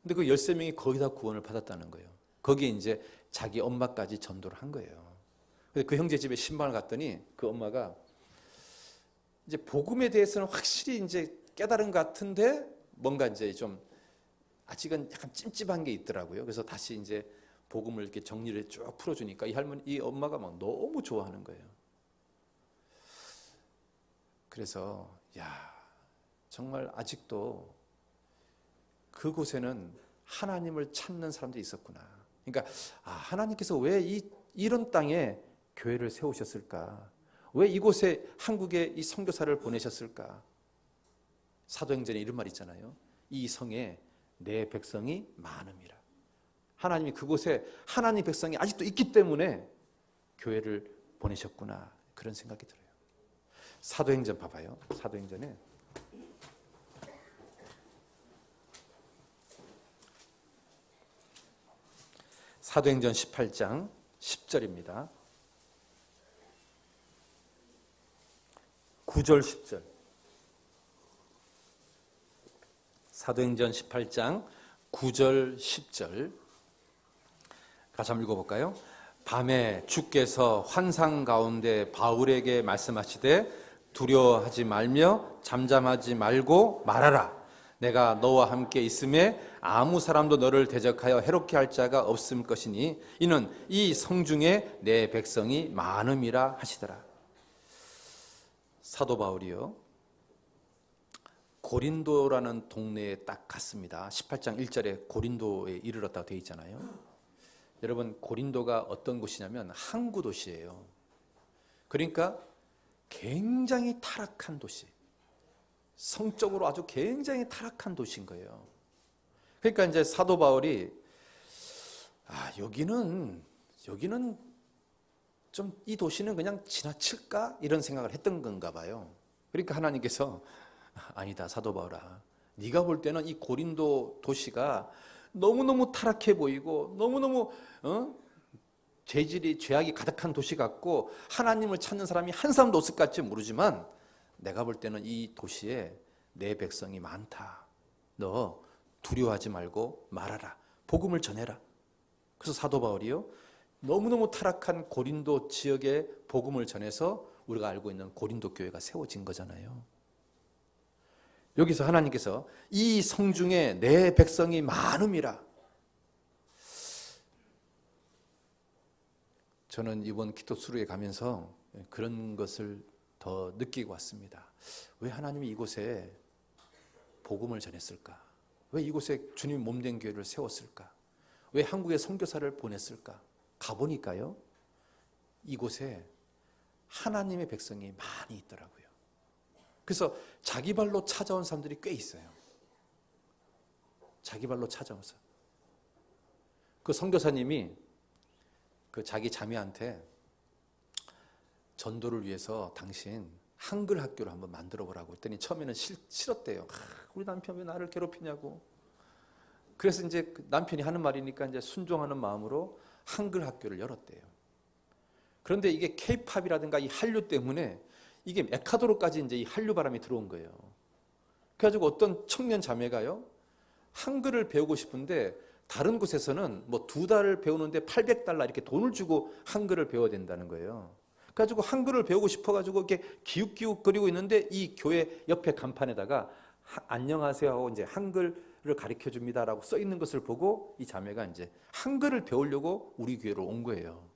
근데 그 13명이 거기다 구원을 받았다는 거예요. 거기에 이제 자기 엄마까지 전도를 한 거예요. 그래서 그 형제 집에 신방을 갔더니 그 엄마가 이제 복음에 대해서는 확실히 이제 깨달은 것 같은데 뭔가 이제 좀 아직은 약간 찜찜한 게 있더라고요. 그래서 다시 이제 복음을 이렇게 정리를 쭉 풀어주니까 이 할머니, 이 엄마가 막 너무 좋아하는 거예요. 그래서 야, 정말 아직도 그곳에는 하나님을 찾는 사람들이 있었구나. 그러니까 하나님께서 왜 이런 땅에 교회를 세우셨을까? 왜 이곳에 한국에 이 선교사를 보내셨을까? 사도행전에 이런 말 있잖아요. 이 성에 내 백성이 많음이라. 하나님이 그곳에 하나님 백성이 아직도 있기 때문에 교회를 보내셨구나. 그런 생각이 들어요. 사도행전 봐봐요. 사도행전에 사도행전 18장 10절입니다. 9절 10절. 사도행전 18장 9절 10절 같이 한번 읽어볼까요? 밤에 주께서 환상 가운데 바울에게 말씀하시되 두려워하지 말며 잠잠하지 말고 말하라. 내가 너와 함께 있음에 아무 사람도 너를 대적하여 해롭게 할 자가 없을 것이니 이는 이 성중에 내 백성이 많음이라 하시더라. 사도 바울이요, 고린도라는 동네에 딱 갔습니다. 18장 1절에 고린도에 이르렀다고 되어 있잖아요. 여러분, 고린도가 어떤 곳이냐면 항구 도시예요. 그러니까 굉장히 타락한 도시, 성적으로 아주 굉장히 타락한 도시인 거예요. 그러니까 이제 사도 바울이 여기는 좀 이 도시는 그냥 지나칠까? 이런 생각을 했던 건가 봐요. 그러니까 하나님께서 아니다, 사도 바울아. 네가 볼 때는 이 고린도 도시가 너무너무 타락해 보이고 너무너무 죄악이 가득한 도시 같고 하나님을 찾는 사람이 한 사람도 없을 것 같지 모르지만 내가 볼 때는 이 도시에 내 백성이 많다. 너 두려워하지 말고 말하라. 복음을 전해라. 그래서 사도 바울이요, 너무너무 타락한 고린도 지역에 복음을 전해서 우리가 알고 있는 고린도 교회가 세워진 거잖아요. 여기서 하나님께서 이 성중에 내 백성이 많음이라. 저는 이번 기도 수료에 가면서 그런 것을 더 느끼고 왔습니다. 왜 하나님이 이곳에 복음을 전했을까? 왜 이곳에 주님 몸된 교회를 세웠을까? 왜 한국에 선교사를 보냈을까? 가보니까요, 이곳에 하나님의 백성이 많이 있더라고요. 그래서 자기 발로 찾아온 사람들이 꽤 있어요. 자기 발로 찾아와서. 그 선교사님이 그 자기 자매한테 전도를 위해서 당신 한글 학교를 한번 만들어 보라고 했더니 처음에는 싫었대요. 우리 남편 왜 나를 괴롭히냐고. 그래서 이제 남편이 하는 말이니까 이제 순종하는 마음으로 한글 학교를 열었대요. 그런데 이게 K-팝이라든가 이 한류 때문에 이게 에콰도르까지 이제 이 한류 바람이 들어온 거예요. 그래가지고 어떤 청년 자매가요, 한글을 배우고 싶은데 다른 곳에서는 뭐 2달을 배우는데 $800 이렇게 돈을 주고 한글을 배워야 된다는 거예요. 그래가지고 한글을 배우고 싶어가지고 이렇게 기웃기웃거리고 있는데 이 교회 옆에 간판에다가 안녕하세요 하고 이제 한글을 가르쳐 줍니다라고 써 있는 것을 보고 이 자매가 이제 한글을 배우려고 우리 교회로 온 거예요.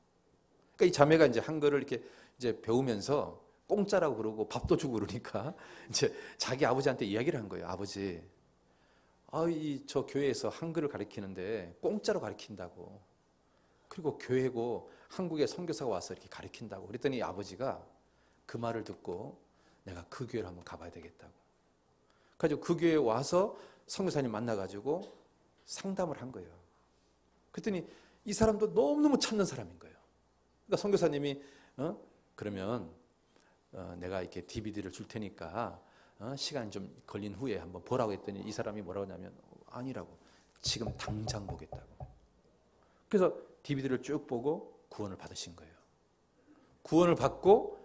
그러니까 이 자매가 이제 한글을 이렇게 이제 배우면서 공짜라고 그러고 밥도 주고 그러니까 이제 자기 아버지한테 이야기를 한 거예요. 아버지, 저 교회에서 한글을 가르치는데 공짜로 가르친다고. 그리고 교회고 한국에 선교사가 와서 이렇게 가르친다고. 그랬더니 아버지가 그 말을 듣고 내가 그 교회를 한번 가봐야 되겠다고. 그래서 그 교회에 와서 선교사님 만나가지고 상담을 한 거예요. 그랬더니 이 사람도 너무너무 찾는 사람인 거예요. 그러니까 선교사님이 그러면 내가 이렇게 DVD를 줄 테니까 시간 좀 걸린 후에 한번 보라고 했더니 이 사람이 뭐라고 하냐면 아니라고, 지금 당장 보겠다고. 그래서 DVD를 쭉 보고 구원을 받으신 거예요. 구원을 받고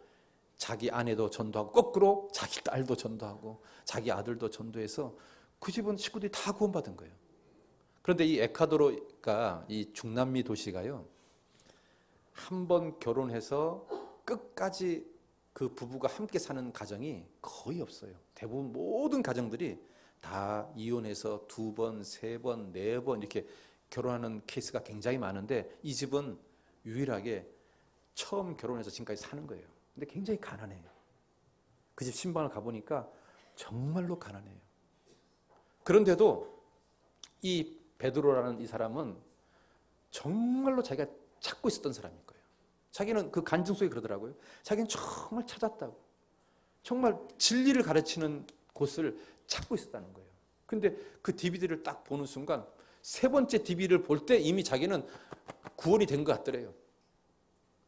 자기 아내도 전도하고 거꾸로 자기 딸도 전도하고 자기 아들도 전도해서 그 집은 식구들이 다 구원받은 거예요. 그런데 이 에콰도르가, 이 중남미 도시가요, 한 번 결혼해서 끝까지 그 부부가 함께 사는 가정이 거의 없어요. 대부분 모든 가정들이 다 이혼해서 2번, 3번, 4번 이렇게 결혼하는 케이스가 굉장히 많은데 이 집은 유일하게 처음 결혼해서 지금까지 사는 거예요. 근데 굉장히 가난해요. 그 집 신방을 가보니까 정말로 가난해요. 그런데도 이 베드로라는 이 사람은 정말로 자기가 찾고 있었던 사람일 거예요. 자기는 그 간증 속에 그러더라고요. 자기는 정말 찾았다고. 정말 진리를 가르치는 곳을 찾고 있었다는 거예요. 근데 그 DVD를 딱 보는 순간 세 번째 DVD를 볼 때 이미 자기는 구원이 된 것 같더래요.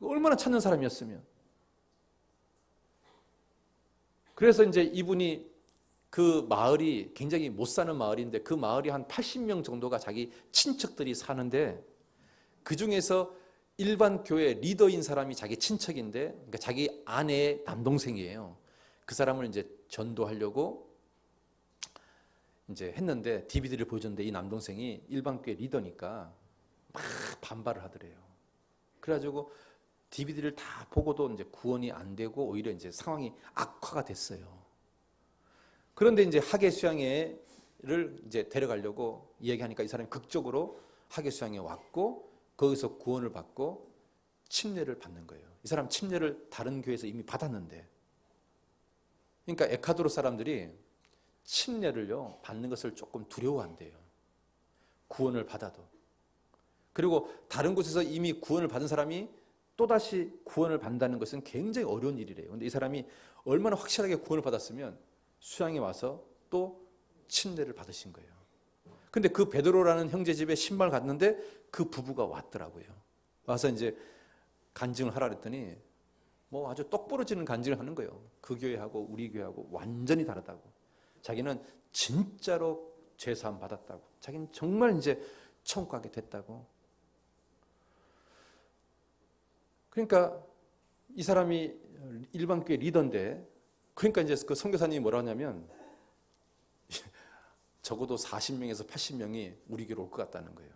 얼마나 찾는 사람이었으면. 그래서 이제 이분이 그 마을이 굉장히 못 사는 마을인데 그 마을이 한 80명 정도가 자기 친척들이 사는데 그 중에서 일반 교회 리더인 사람이 자기 친척인데, 그러니까 자기 아내의 남동생이에요. 그 사람을 이제 전도하려고 이제 했는데 DVD를 보여줬는데 이 남동생이 일반 교회 리더니까 막 반발을 하더래요. 그래가지고 DVD를 다 보고도 이제 구원이 안 되고 오히려 이제 상황이 악화가 됐어요. 그런데 이제 학예 수양회를 이제 데려가려고 이야기하니까 이 사람이 극적으로 학예 수양회에 왔고 거기서 구원을 받고 침례를 받는 거예요. 이 사람 침례를 다른 교회에서 이미 받았는데, 그러니까 에콰도르 사람들이 침례를요 받는 것을 조금 두려워한대요. 구원을 받아도. 그리고 다른 곳에서 이미 구원을 받은 사람이 또다시 구원을 받는다는 것은 굉장히 어려운 일이래요. 그런데 이 사람이 얼마나 확실하게 구원을 받았으면 수양에 와서 또 침례를 받으신 거예요. 근데 그 베드로라는 형제 집에 신방을 갔는데 그 부부가 왔더라고요. 와서 이제 간증을 하라 그랬더니 뭐 아주 똑부러지는 간증을 하는 거예요. 그 교회하고 우리 교회하고 완전히 다르다고. 자기는 진짜로 죄사함 받았다고. 자기는 정말 이제 천국 가게 됐다고. 그러니까 이 사람이 일반 교회 리더인데, 그러니까 이제 그 선교사님이 뭐라 하냐면 적어도 40명에서 80명이 우리 교회로 올 것 같다는 거예요.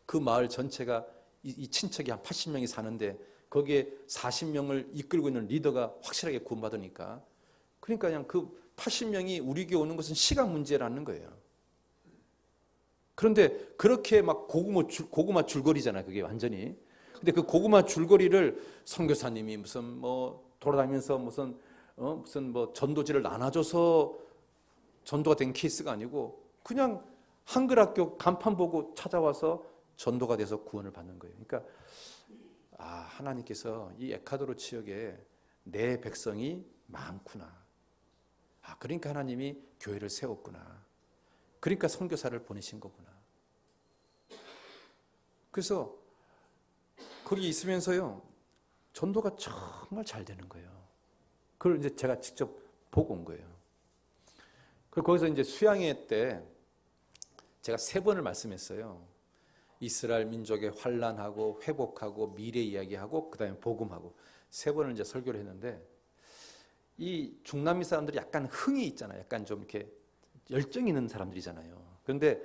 그 마을 전체가 이 친척이 한 80명이 사는데 거기에 40명을 이끌고 있는 리더가 확실하게 구원받으니까, 그러니까 그냥 그 80명이 우리 교회 오는 것은 시간 문제라는 거예요. 그런데 그렇게 막 고구마 줄거리잖아요. 그게 완전히. 근데 그 고구마 줄거리를 선교사님이 무슨 뭐 돌아다니면서 무슨 뭐 전도지를 나눠줘서 전도가 된 케이스가 아니고 그냥 한글학교 간판 보고 찾아와서 전도가 돼서 구원을 받는 거예요. 그러니까 하나님께서 이 에콰도르 지역에 내 백성이 많구나. 그러니까 하나님이 교회를 세웠구나. 그러니까 선교사를 보내신 거구나. 그래서 거기 있으면서요 전도가 정말 잘 되는 거예요. 그걸 이제 제가 직접 보고 온 거예요. 그리고 거기서 이제 수양회 때 제가 3번을 말씀했어요. 이스라엘 민족의 환난하고 회복하고 미래 이야기하고 그다음에 복음하고 3번을 이제 설교를 했는데, 이 중남미 사람들이 약간 흥이 있잖아요. 약간 좀 이렇게 열정 있는 사람들이잖아요. 그런데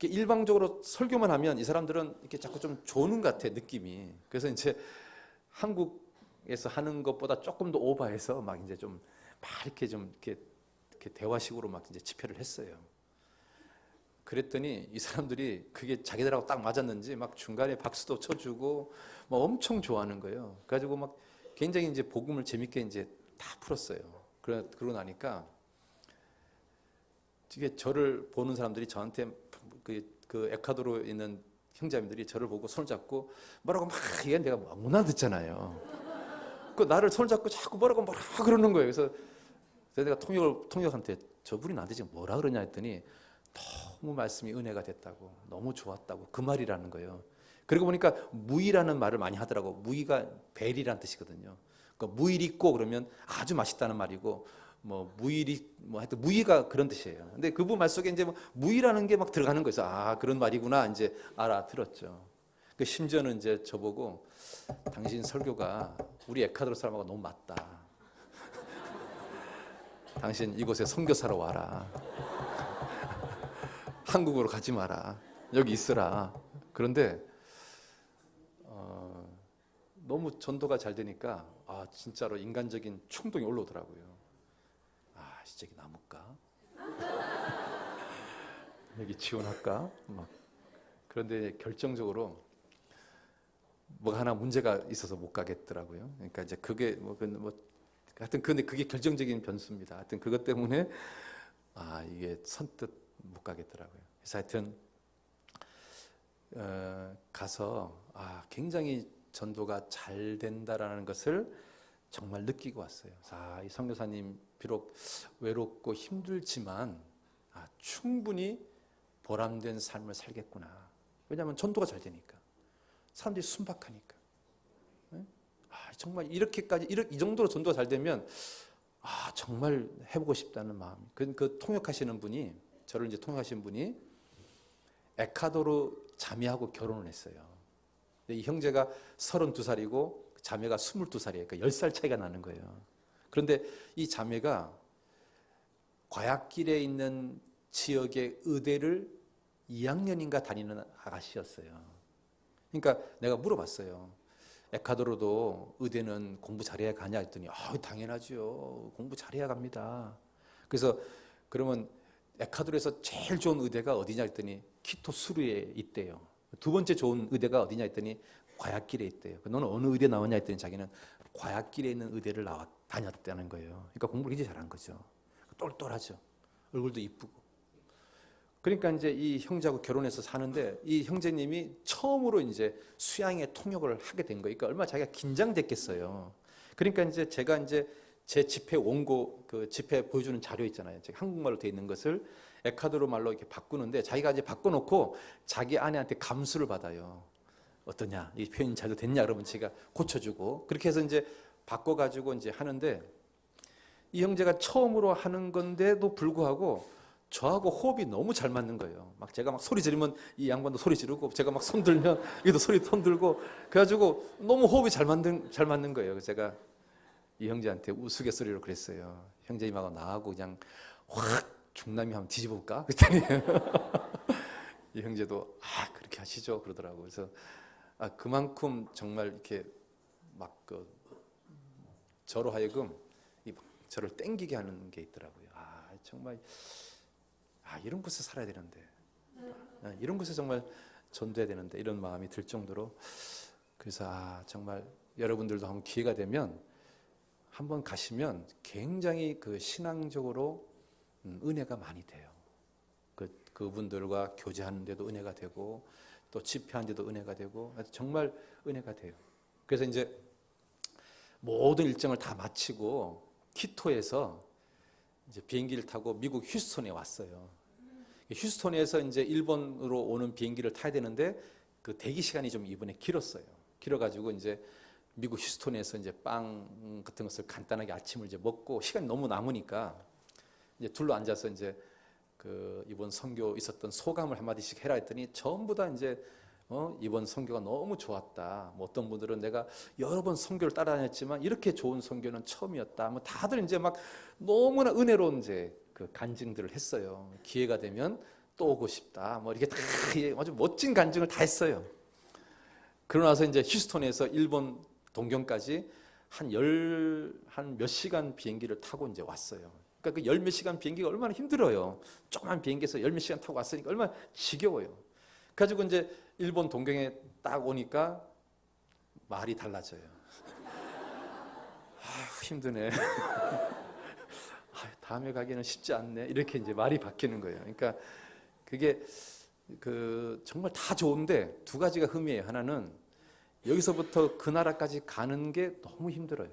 이렇게 일방적으로 설교만 하면 이 사람들은 이렇게 자꾸 좀 조는 것 같아, 느낌이. 그래서 이제 한국에서 하는 것보다 조금 더 오버해서 막 이제 좀 막 이렇게 좀 이렇게 대화식으로 막 이제 집회를 했어요. 그랬더니 이 사람들이 그게 자기들하고 딱 맞았는지 막 중간에 박수도 쳐주고 막 엄청 좋아하는 거예요. 그래가지고 막 굉장히 이제 복음을 재밌게 이제 다 풀었어요. 그러고 나니까 이게 저를 보는 사람들이 저한테 그 에콰도르에 있는 형제님들이 저를 보고 손을 잡고 뭐라고 막 얘기하는 내가 못 알아듣잖아요. 그 나를 손을 잡고 자꾸 뭐라고 그러는 거예요. 그래서 내가 통역한테 저분이 나한테 지금 뭐라 그러냐 했더니 너무 말씀이 은혜가 됐다고, 너무 좋았다고 그 말이라는 거예요. 그리고 보니까 무의라는 말을 많이 하더라고. 무의가 벨이라는 뜻이거든요. 그러니까 무의 있고 그러면 아주 맛있다는 말이고, 뭐 무의리 뭐 하여튼 무의가 그런 뜻이에요. 근데 그분 말 속에 이제 뭐 무의라는 게 막 들어가는 거예요. 아, 그런 말이구나 이제 알아들었죠. 그 심지어는 이제 저보고 당신 설교가 우리 에콰도르 사람하고 너무 맞다. 당신 이곳에 선교사로 와라. 한국으로 가지 마라. 여기 있으라. 그런데 너무 전도가 잘 되니까 진짜로 인간적인 충동이 올라오더라고요. 진짜 여기 남을까? 여기 지원할까? 막. 그런데 결정적으로 뭐가 하나 문제가 있어서 못 가겠더라고요. 그러니까 이제 그게 하여튼 근데 그게 결정적인 변수입니다. 하여튼 그것 때문에 이게 선뜻 못 가겠더라고요. 그래서 하여튼 가서 굉장히 전도가 잘 된다라는 것을 정말 느끼고 왔어요. 이 선교사님 비록 외롭고 힘들지만 충분히 보람된 삶을 살겠구나. 왜냐하면 전도가 잘 되니까, 사람들이 순박하니까. 정말 이렇게까지 이 정도로 전도가 잘 되면 정말 해보고 싶다는 마음. 그 통역하시는 분이, 저를 이제 통역하시는 분이 에콰도르 자매하고 결혼을 했어요. 이 형제가 32살이고 자매가 22살이에요. 그러니까 10살 차이가 나는 거예요. 그런데 이 자매가 과약길에 있는 지역의 의대를 2학년인가 다니는 아가씨였어요. 그러니까 내가 물어봤어요. 에콰도르도 의대는 공부 잘해야 가냐 했더니 당연하죠. 공부 잘해야 갑니다. 그래서 그러면 에콰도르에서 제일 좋은 의대가 어디냐 했더니 키토 수루에 있대요. 두 번째 좋은 의대가 어디냐 했더니 과약길에 있대요. 너는 어느 의대 나왔냐 했더니 자기는 과약길에 있는 의대를 다녔다는 거예요. 그러니까 공부를 이제 잘한 거죠. 똘똘하죠. 얼굴도 이쁘고. 그러니까 이제 이 형제하고 결혼해서 사는데 이 형제님이 처음으로 이제 수양의 통역을 하게 된 거예요. 그러니까 얼마나 자기가 긴장됐겠어요. 그러니까 이제 제가 이제 제 집회 원고, 그 집회 보여주는 자료 있잖아요. 제가 한국말로 돼 있는 것을 에콰도르 말로 이렇게 바꾸는데 자기가 이제 바꿔놓고 자기 아내한테 감수를 받아요. 어떠냐? 이 표현이 잘 됐냐? 그러면 제가 고쳐주고, 그렇게 해서 이제 바꿔가지고 이제 하는데, 이 형제가 처음으로 하는 건데도 불구하고 저하고 호흡이 너무 잘 맞는 거예요. 막 제가 막 소리 지르면 이 양반도 소리 지르고, 제가 막 손 들면 얘도 손 들고, 그래가지고 너무 호흡이 잘 맞는 거예요. 그래서 제가 이 형제한테 우스갯소리로 그랬어요. 형제님하고 나하고 그냥 확 중남이 한번 뒤집어볼까? 그랬더니 이 형제도 그렇게 하시죠 그러더라고요. 그래서 그만큼 정말 이렇게 막 저로 하여금 저를 땡기게 하는 게 있더라고요. 정말 이런 곳에 살아야 되는데, 이런 곳에 정말 전도해야 되는데, 이런 마음이 들 정도로. 그래서 정말 여러분들도 한번 기회가 되면 한번 가시면 굉장히 그 신앙적으로 은혜가 많이 돼요. 그분들과 교제하는데도 은혜가 되고, 또 집회하는데도 은혜가 되고, 정말 은혜가 돼요. 그래서 이제 모든 일정을 다 마치고 키토에서 이제 비행기를 타고 미국 휴스턴에 왔어요. 휴스턴에서 이제 일본으로 오는 비행기를 타야 되는데 그 대기 시간이 좀 이번에 길었어요. 길어가지고 이제 미국 휴스턴에서 이제 빵 같은 것을 간단하게 아침을 이제 먹고 시간이 너무 남으니까 이제 둘러 앉아서 이제 그 이번 선교 있었던 소감을 한마디씩 해라 했더니 전부 다 이제 이번 선교가 너무 좋았다. 뭐 어떤 분들은 내가 여러 번 선교를 따라다녔지만 이렇게 좋은 선교는 처음이었다. 뭐 다들 이제 막 너무나 은혜로운 이제 그 간증들을 했어요. 기회가 되면 또 오고 싶다. 뭐 이렇게 다 아주 멋진 간증을 다 했어요. 그러고 나서 이제 휴스턴에서 일본 동경까지 한 몇 시간 비행기를 타고 이제 왔어요. 그러니까 그 열 몇 시간 비행기가 얼마나 힘들어요. 조그만 비행기에서 열 몇 시간 타고 왔으니까 얼마나 지겨워요. 그래가지고 이제 일본 동경에 딱 오니까 말이 달라져요. 힘드네. 다음에 가기는 쉽지 않네. 이렇게 이제 말이 바뀌는 거예요. 그러니까 그게 정말 다 좋은데 두 가지가 흠이에요. 하나는 여기서부터 그 나라까지 가는 게 너무 힘들어요.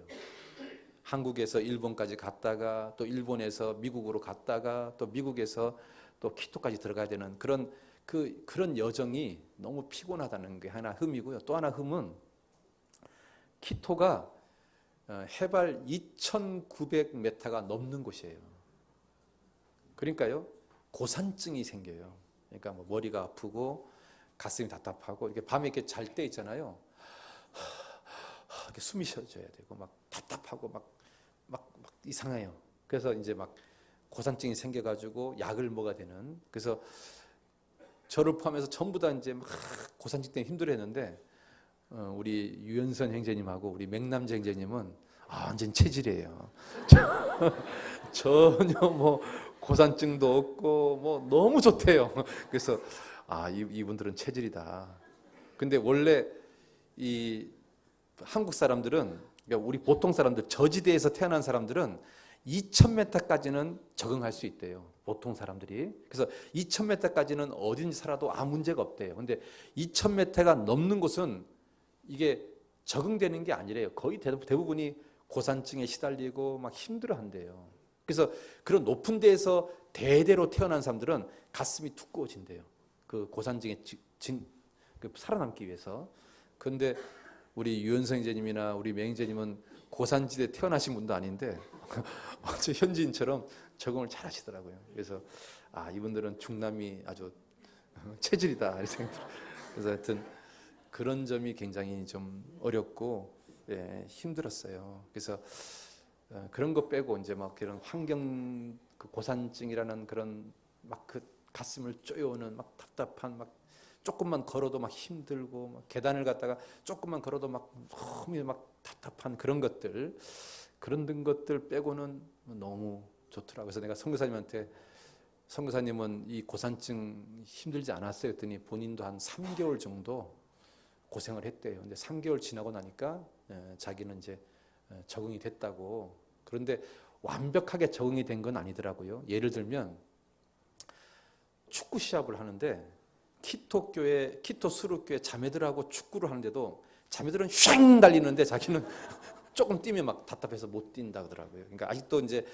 한국에서 일본까지 갔다가 또 일본에서 미국으로 갔다가 또 미국에서 또 키토까지 들어가야 되는 그런 여정이 너무 피곤하다는 게 하나 흠이고요. 또 하나 흠은 키토가 해발 2,900m가 넘는 곳이에요. 그러니까요, 고산증이 생겨요. 그러니까 뭐 머리가 아프고 가슴이 답답하고 이렇게 밤에 이렇게 잘 때 있잖아요. 이렇게 숨이 쉬어져야 되고 막 답답하고 막 이상해요. 그래서 이제 막 고산증이 생겨가지고 약을 먹어야 되는. 그래서 저를 포함해서 전부 다 이제 막 고산증 때문에 힘들어했는데 우리 유연선 형제님하고 우리 맹남재 형제님은 완전 체질이에요. 전혀 뭐 고산증도 없고 뭐 너무 좋대요. 그래서 이분들은 체질이다. 근데 원래 이 한국 사람들은, 그러니까 우리 보통 사람들, 저지대에서 태어난 사람들은 2,000m까지는 적응할 수 있대요. 보통 사람들이. 그래서 2,000m까지는 어딘지 살아도 아무 문제가 없대요. 근데 2,000m가 넘는 곳은 이게 적응되는 게 아니래요. 거의 대부분이 고산증에 시달리고 막 힘들어한대요. 그래서 그런 높은 데에서 대대로 태어난 사람들은 가슴이 두꺼워진대요. 그 고산증에 살아남기 위해서. 그런데 우리 유현성 형제님이나 우리 맹재님은 고산지대에 태어나신 분도 아닌데 현지인처럼 적응을 잘 하시더라고요. 그래서 이분들은 중남이 아주 체질이다 이런 생각이 들어요. 그래서 하여튼 그런 점이 굉장히 좀 어렵고 힘들었어요. 그래서 그런 거 빼고 이제 막 그런 환경 고산증이라는 그런 막 그 가슴을 쪼여오는 막 답답한 막 조금만 걸어도 막 힘들고 막 계단을 갔다가 조금만 걸어도 막 너무 막 답답한 그런 것들 빼고는 너무 좋더라고요. 그래서 내가 선교사님한테 선교사님은 이 고산증 힘들지 않았어요 했더니 본인도 한 3개월 정도 고생을 했대요. 근데 3개월 지나고 나니까 자기는 이제 적응이 됐다고. 그런데 완벽하게 적응이 된 건 아니더라고요. 예를 들면 축구 시합을 하는데 키토 수르교회 자매들하고 축구를 하는데도 자매들은 쉥 달리는데 자기는 조금 뛰면 막 답답해서 못 뛴다 그러더라고요. 그러니까 아직도 이제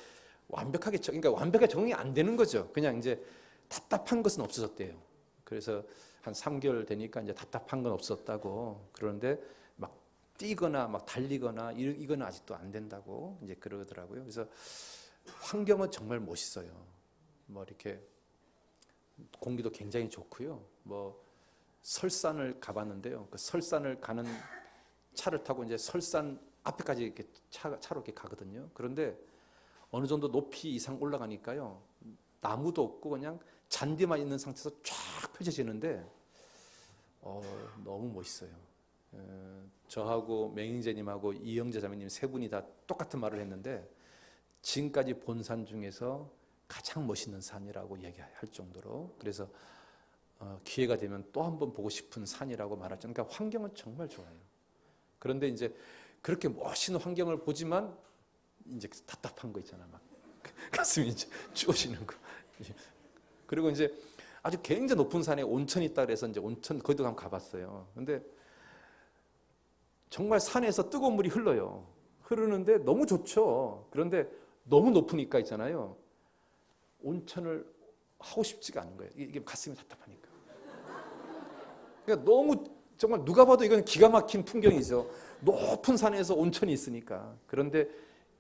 완벽하게 적응이 안 되는 거죠. 그냥 이제 답답한 것은 없어졌대요. 그래서 한 3개월 되니까 이제 답답한 건 없었다고. 그런데 막 뛰거나 막 달리거나 이거는 아직도 안 된다고 이제 그러더라고요. 그래서 환경은 정말 멋있어요. 뭐 이렇게 공기도 굉장히 좋고요. 뭐 설산을 가봤는데요. 그 설산을 가는 차를 타고 이제 설산 앞에까지 이렇게 차로 이렇게 가거든요. 그런데 어느 정도 높이 이상 올라가니까요, 나무도 없고 그냥 잔디만 있는 상태에서 쫙 펼쳐지는데 너무 멋있어요. 저하고 맹인재님하고 이영재 자매님 세 분이 다 똑같은 말을 했는데 지금까지 본 산 중에서 가장 멋있는 산이라고 얘기할 정도로. 그래서 기회가 되면 또 한 번 보고 싶은 산이라고 말하죠. 그러니까 환경은 정말 좋아요. 그런데 이제 그렇게 멋있는 환경을 보지만 이제 답답한 거 있잖아, 막 가슴이 이제 쭈어지는 거. 그리고 이제 아주 굉장히 높은 산에 온천이 있다 그래서 이제 온천 거기도 한번 가봤어요. 근데 정말 산에서 뜨거운 물이 흘러요. 흐르는데 너무 좋죠. 그런데 너무 높으니까 있잖아요. 온천을 하고 싶지가 않은 거예요. 이게 가슴이 답답하니까. 그러니까 너무 정말 누가 봐도 이건 기가 막힌 풍경이죠. 높은 산에서 온천이 있으니까. 그런데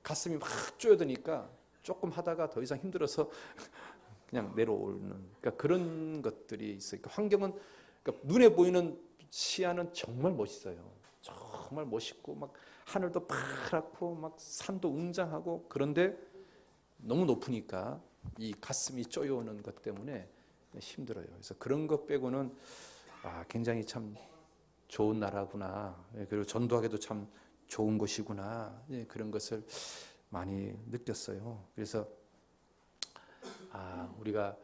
가슴이 막 쪼여드니까 조금 하다가 더 이상 힘들어서 그냥 내려오는, 그러니까 그런 것들이 있어요. 그러니까 환경은, 그러니까 눈에 보이는 시야는 정말 멋있어요. 정말 멋있고 막 하늘도 파랗고 막 산도 웅장하고. 그런데 너무 높으니까 이 가슴이 쪼여오는 것 때문에 힘들어요. 그래서 그런 것 빼고는 굉장히 참 좋은 나라구나. 그리고 전도하기도 참 좋은 곳이구나. 그런 것을 많이 느꼈어요. 그래서 우리가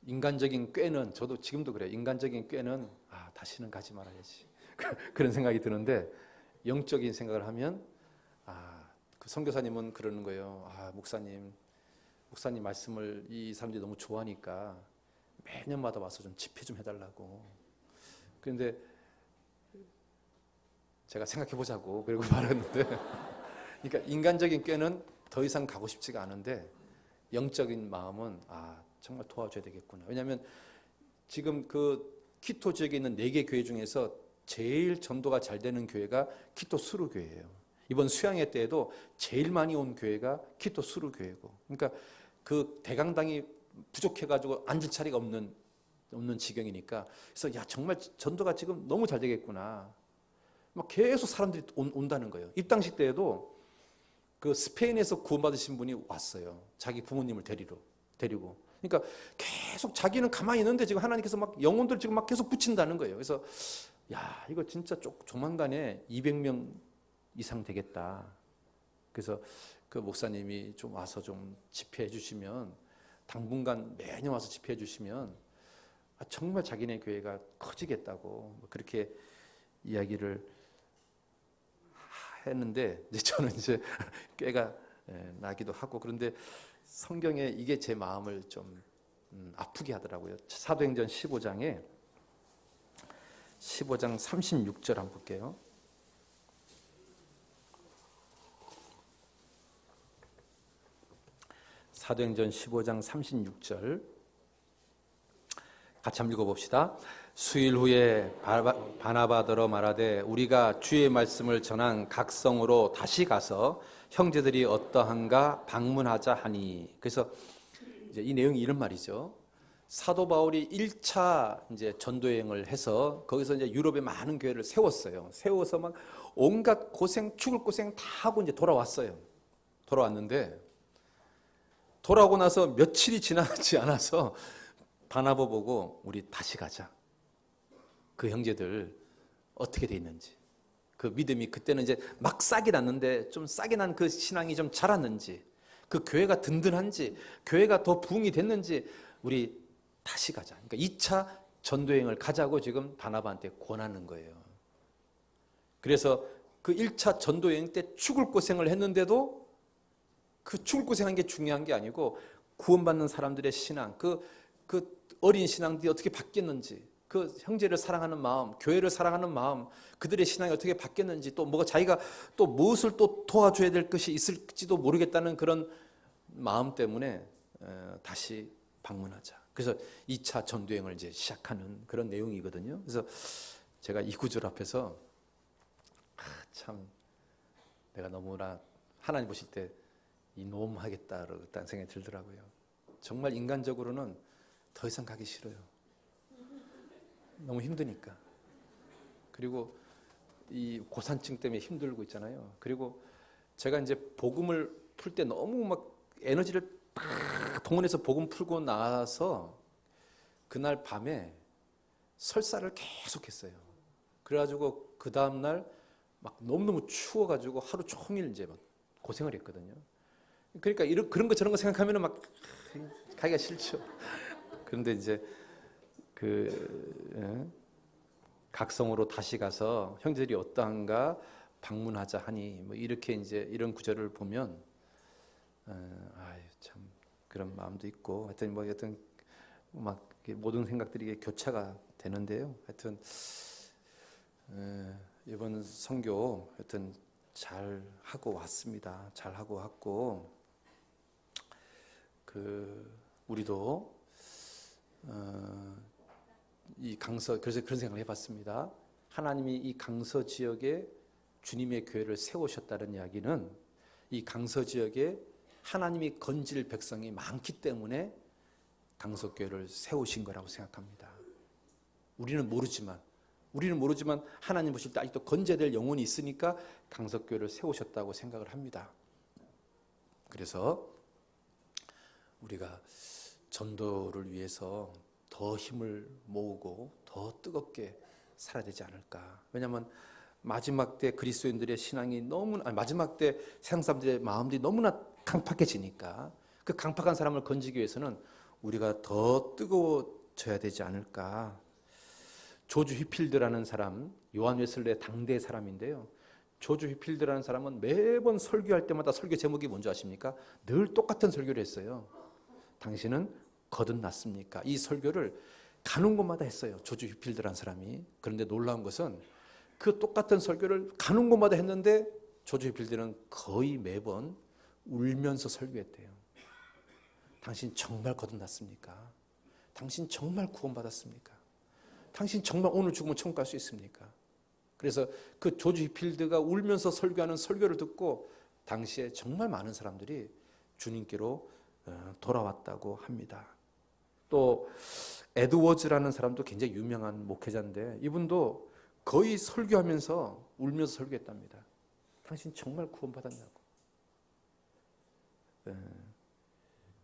인간적인 꾀는, 저도 지금도 그래요. 인간적인 꾀는 다시는 가지 말아야지. 그런 생각이 드는데 영적인 생각을 하면 그 선교사님은 그러는 거예요. 목사님 말씀을 이 사람들이 너무 좋아하니까 매년마다 와서 좀 집회 좀 해달라고. 그런데 제가 생각해 보자고 그리고 말했는데 그러니까 인간적인 꾀는 더 이상 가고 싶지가 않은데 영적인 마음은 정말 도와줘야 되겠구나. 왜냐하면 지금 그 키토 지역에 있는 4개 교회 중에서 제일 전도가 잘 되는 교회가 키토 수루 교회예요. 이번 수양회 때에도 제일 많이 온 교회가 키토 수루 교회고, 그러니까 그 대강당이 부족해가지고 앉을 자리가 없는 지경이니까, 그래서 야 정말 전도가 지금 너무 잘 되겠구나. 막 계속 사람들이 온다는 거예요. 입당식 때에도 그 스페인에서 구원받으신 분이 왔어요. 자기 부모님을 데리고. 그러니까 계속 자기는 가만히 있는데 지금 하나님께서 막 영혼들 지금 막 계속 붙인다는 거예요. 그래서 야 이거 진짜 조만간에 200명 이상 되겠다. 그래서 그 목사님이 좀 와서 좀 집회해 주시면, 당분간 매년 와서 집회해 주시면 정말 자기네 교회가 커지겠다고 그렇게 이야기를 했는데, 저는 이제 꾀가 나기도 하고, 그런데 성경에 이게 제 마음을 좀 아프게 하더라고요. 사도행전 15장 36절 한번 볼게요. 사도행전 15장 36절 같이 한번 읽어봅시다. 수일 후에 바나바더러 말하되 우리가 주의 말씀을 전한 각성으로 다시 가서 형제들이 어떠한가 방문하자 하니. 그래서 이제 이 내용이 이런 말이죠. 사도 바울이 1차 이제 전도 여행을 해서 거기서 이제 유럽에 많은 교회를 세웠어요. 세워서 막 온갖 고생, 죽을 고생 다 하고 이제 돌아왔어요. 돌아왔는데 돌아오고 나서 며칠이 지나지 않아서 바나바 보고 우리 다시 가자. 그 형제들 어떻게 돼 있는지, 그 믿음이 그때는 이제 막 싹이 났는데 좀 싹이 난 그 신앙이 좀 자랐는지, 그 교회가 든든한지, 교회가 더 부흥이 됐는지 우리 다시 가자. 그러니까 2차 전도여행을 가자고 지금 바나바한테 권하는 거예요. 그래서 그 1차 전도여행 때 죽을 고생을 했는데도 그 죽을 고생한 게 중요한 게 아니고 구원받는 사람들의 신앙, 그 어린 신앙들이 어떻게 바뀌었는지, 그 형제를 사랑하는 마음, 교회를 사랑하는 마음, 그들의 신앙이 어떻게 바뀌었는지, 또 뭐가 자기가 또 무엇을 또 도와줘야 될 것이 있을지도 모르겠다는 그런 마음 때문에 다시 방문하자. 그래서 2차 전도여행을 이제 시작하는 그런 내용이거든요. 그래서 제가 이 구절 앞에서 참 내가 너무나 하나님 보실 때 이놈하겠다라는 생각이 들더라고요. 정말 인간적으로는 더 이상 가기 싫어요. 너무 힘드니까. 그리고 이 고산증 때문에 힘들고 있잖아요. 그리고 제가 이제 복음을 풀 때 너무 막 에너지를 딱 동원해서 복음 풀고 나서 그날 밤에 설사를 계속했어요. 그래가지고 그 다음날 막 너무너무 추워가지고 하루 종일 이제 막 고생을 했거든요. 그러니까 그런 거 저런 거 생각하면 막 가기가 싫죠. 그런데 이제 각성으로 다시 가서 형제들이 어떠한가 방문하자 하니, 뭐 이렇게 이제 이런 구절을 보면 참 그런 마음도 있고, 하여튼 막 모든 생각들이 교차가 되는데요. 하여튼 이번 선교 하여튼 잘 하고 왔습니다. 잘 하고 왔고, 우리도 이 강서, 그래서 그런 생각을 해봤습니다. 하나님이 이 강서 지역에 주님의 교회를 세우셨다는 이야기는 이 강서 지역에 하나님이 건질 백성이 많기 때문에 강서 교회를 세우신 거라고 생각합니다. 우리는 모르지만 하나님 보실 때 아직도 건재될 영혼이 있으니까 강서 교회를 세우셨다고 생각을 합니다. 그래서 우리가 전도를 위해서 더 힘을 모으고 더 뜨겁게 살아야 되지 않을까. 왜냐하면 마지막 때 그리스도인들의 신앙이 마지막 때 세상 사람들의 마음들이 너무나 강팍해지니까 그 강팍한 사람을 건지기 위해서는 우리가 더 뜨거워져야 되지 않을까. 조지 휘필드라는 사람, 요한 웨슬레의 당대 사람인데요. 조지 휘필드라는 사람은 매번 설교할 때마다 설교 제목이 뭔지 아십니까? 늘 똑같은 설교를 했어요. 당신은 거듭났습니까? 이 설교를 가는 곳마다 했어요. 조지 휘필드라는 사람이. 그런데 놀라운 것은 그 똑같은 설교를 가는 곳마다 했는데 조지 휘필드는 거의 매번 울면서 설교했대요. 당신 정말 거듭났습니까? 당신 정말 구원받았습니까? 당신 정말 오늘 죽으면 천국 갈 수 있습니까? 그래서 그 조지 휘필드가 울면서 설교하는 설교를 듣고 당시에 정말 많은 사람들이 주님께로 돌아왔다고 합니다. 또 에드워즈라는 사람도 굉장히 유명한 목회자인데 이분도 거의 설교하면서 울면서 설교했답니다. 당신 정말 구원받았냐고.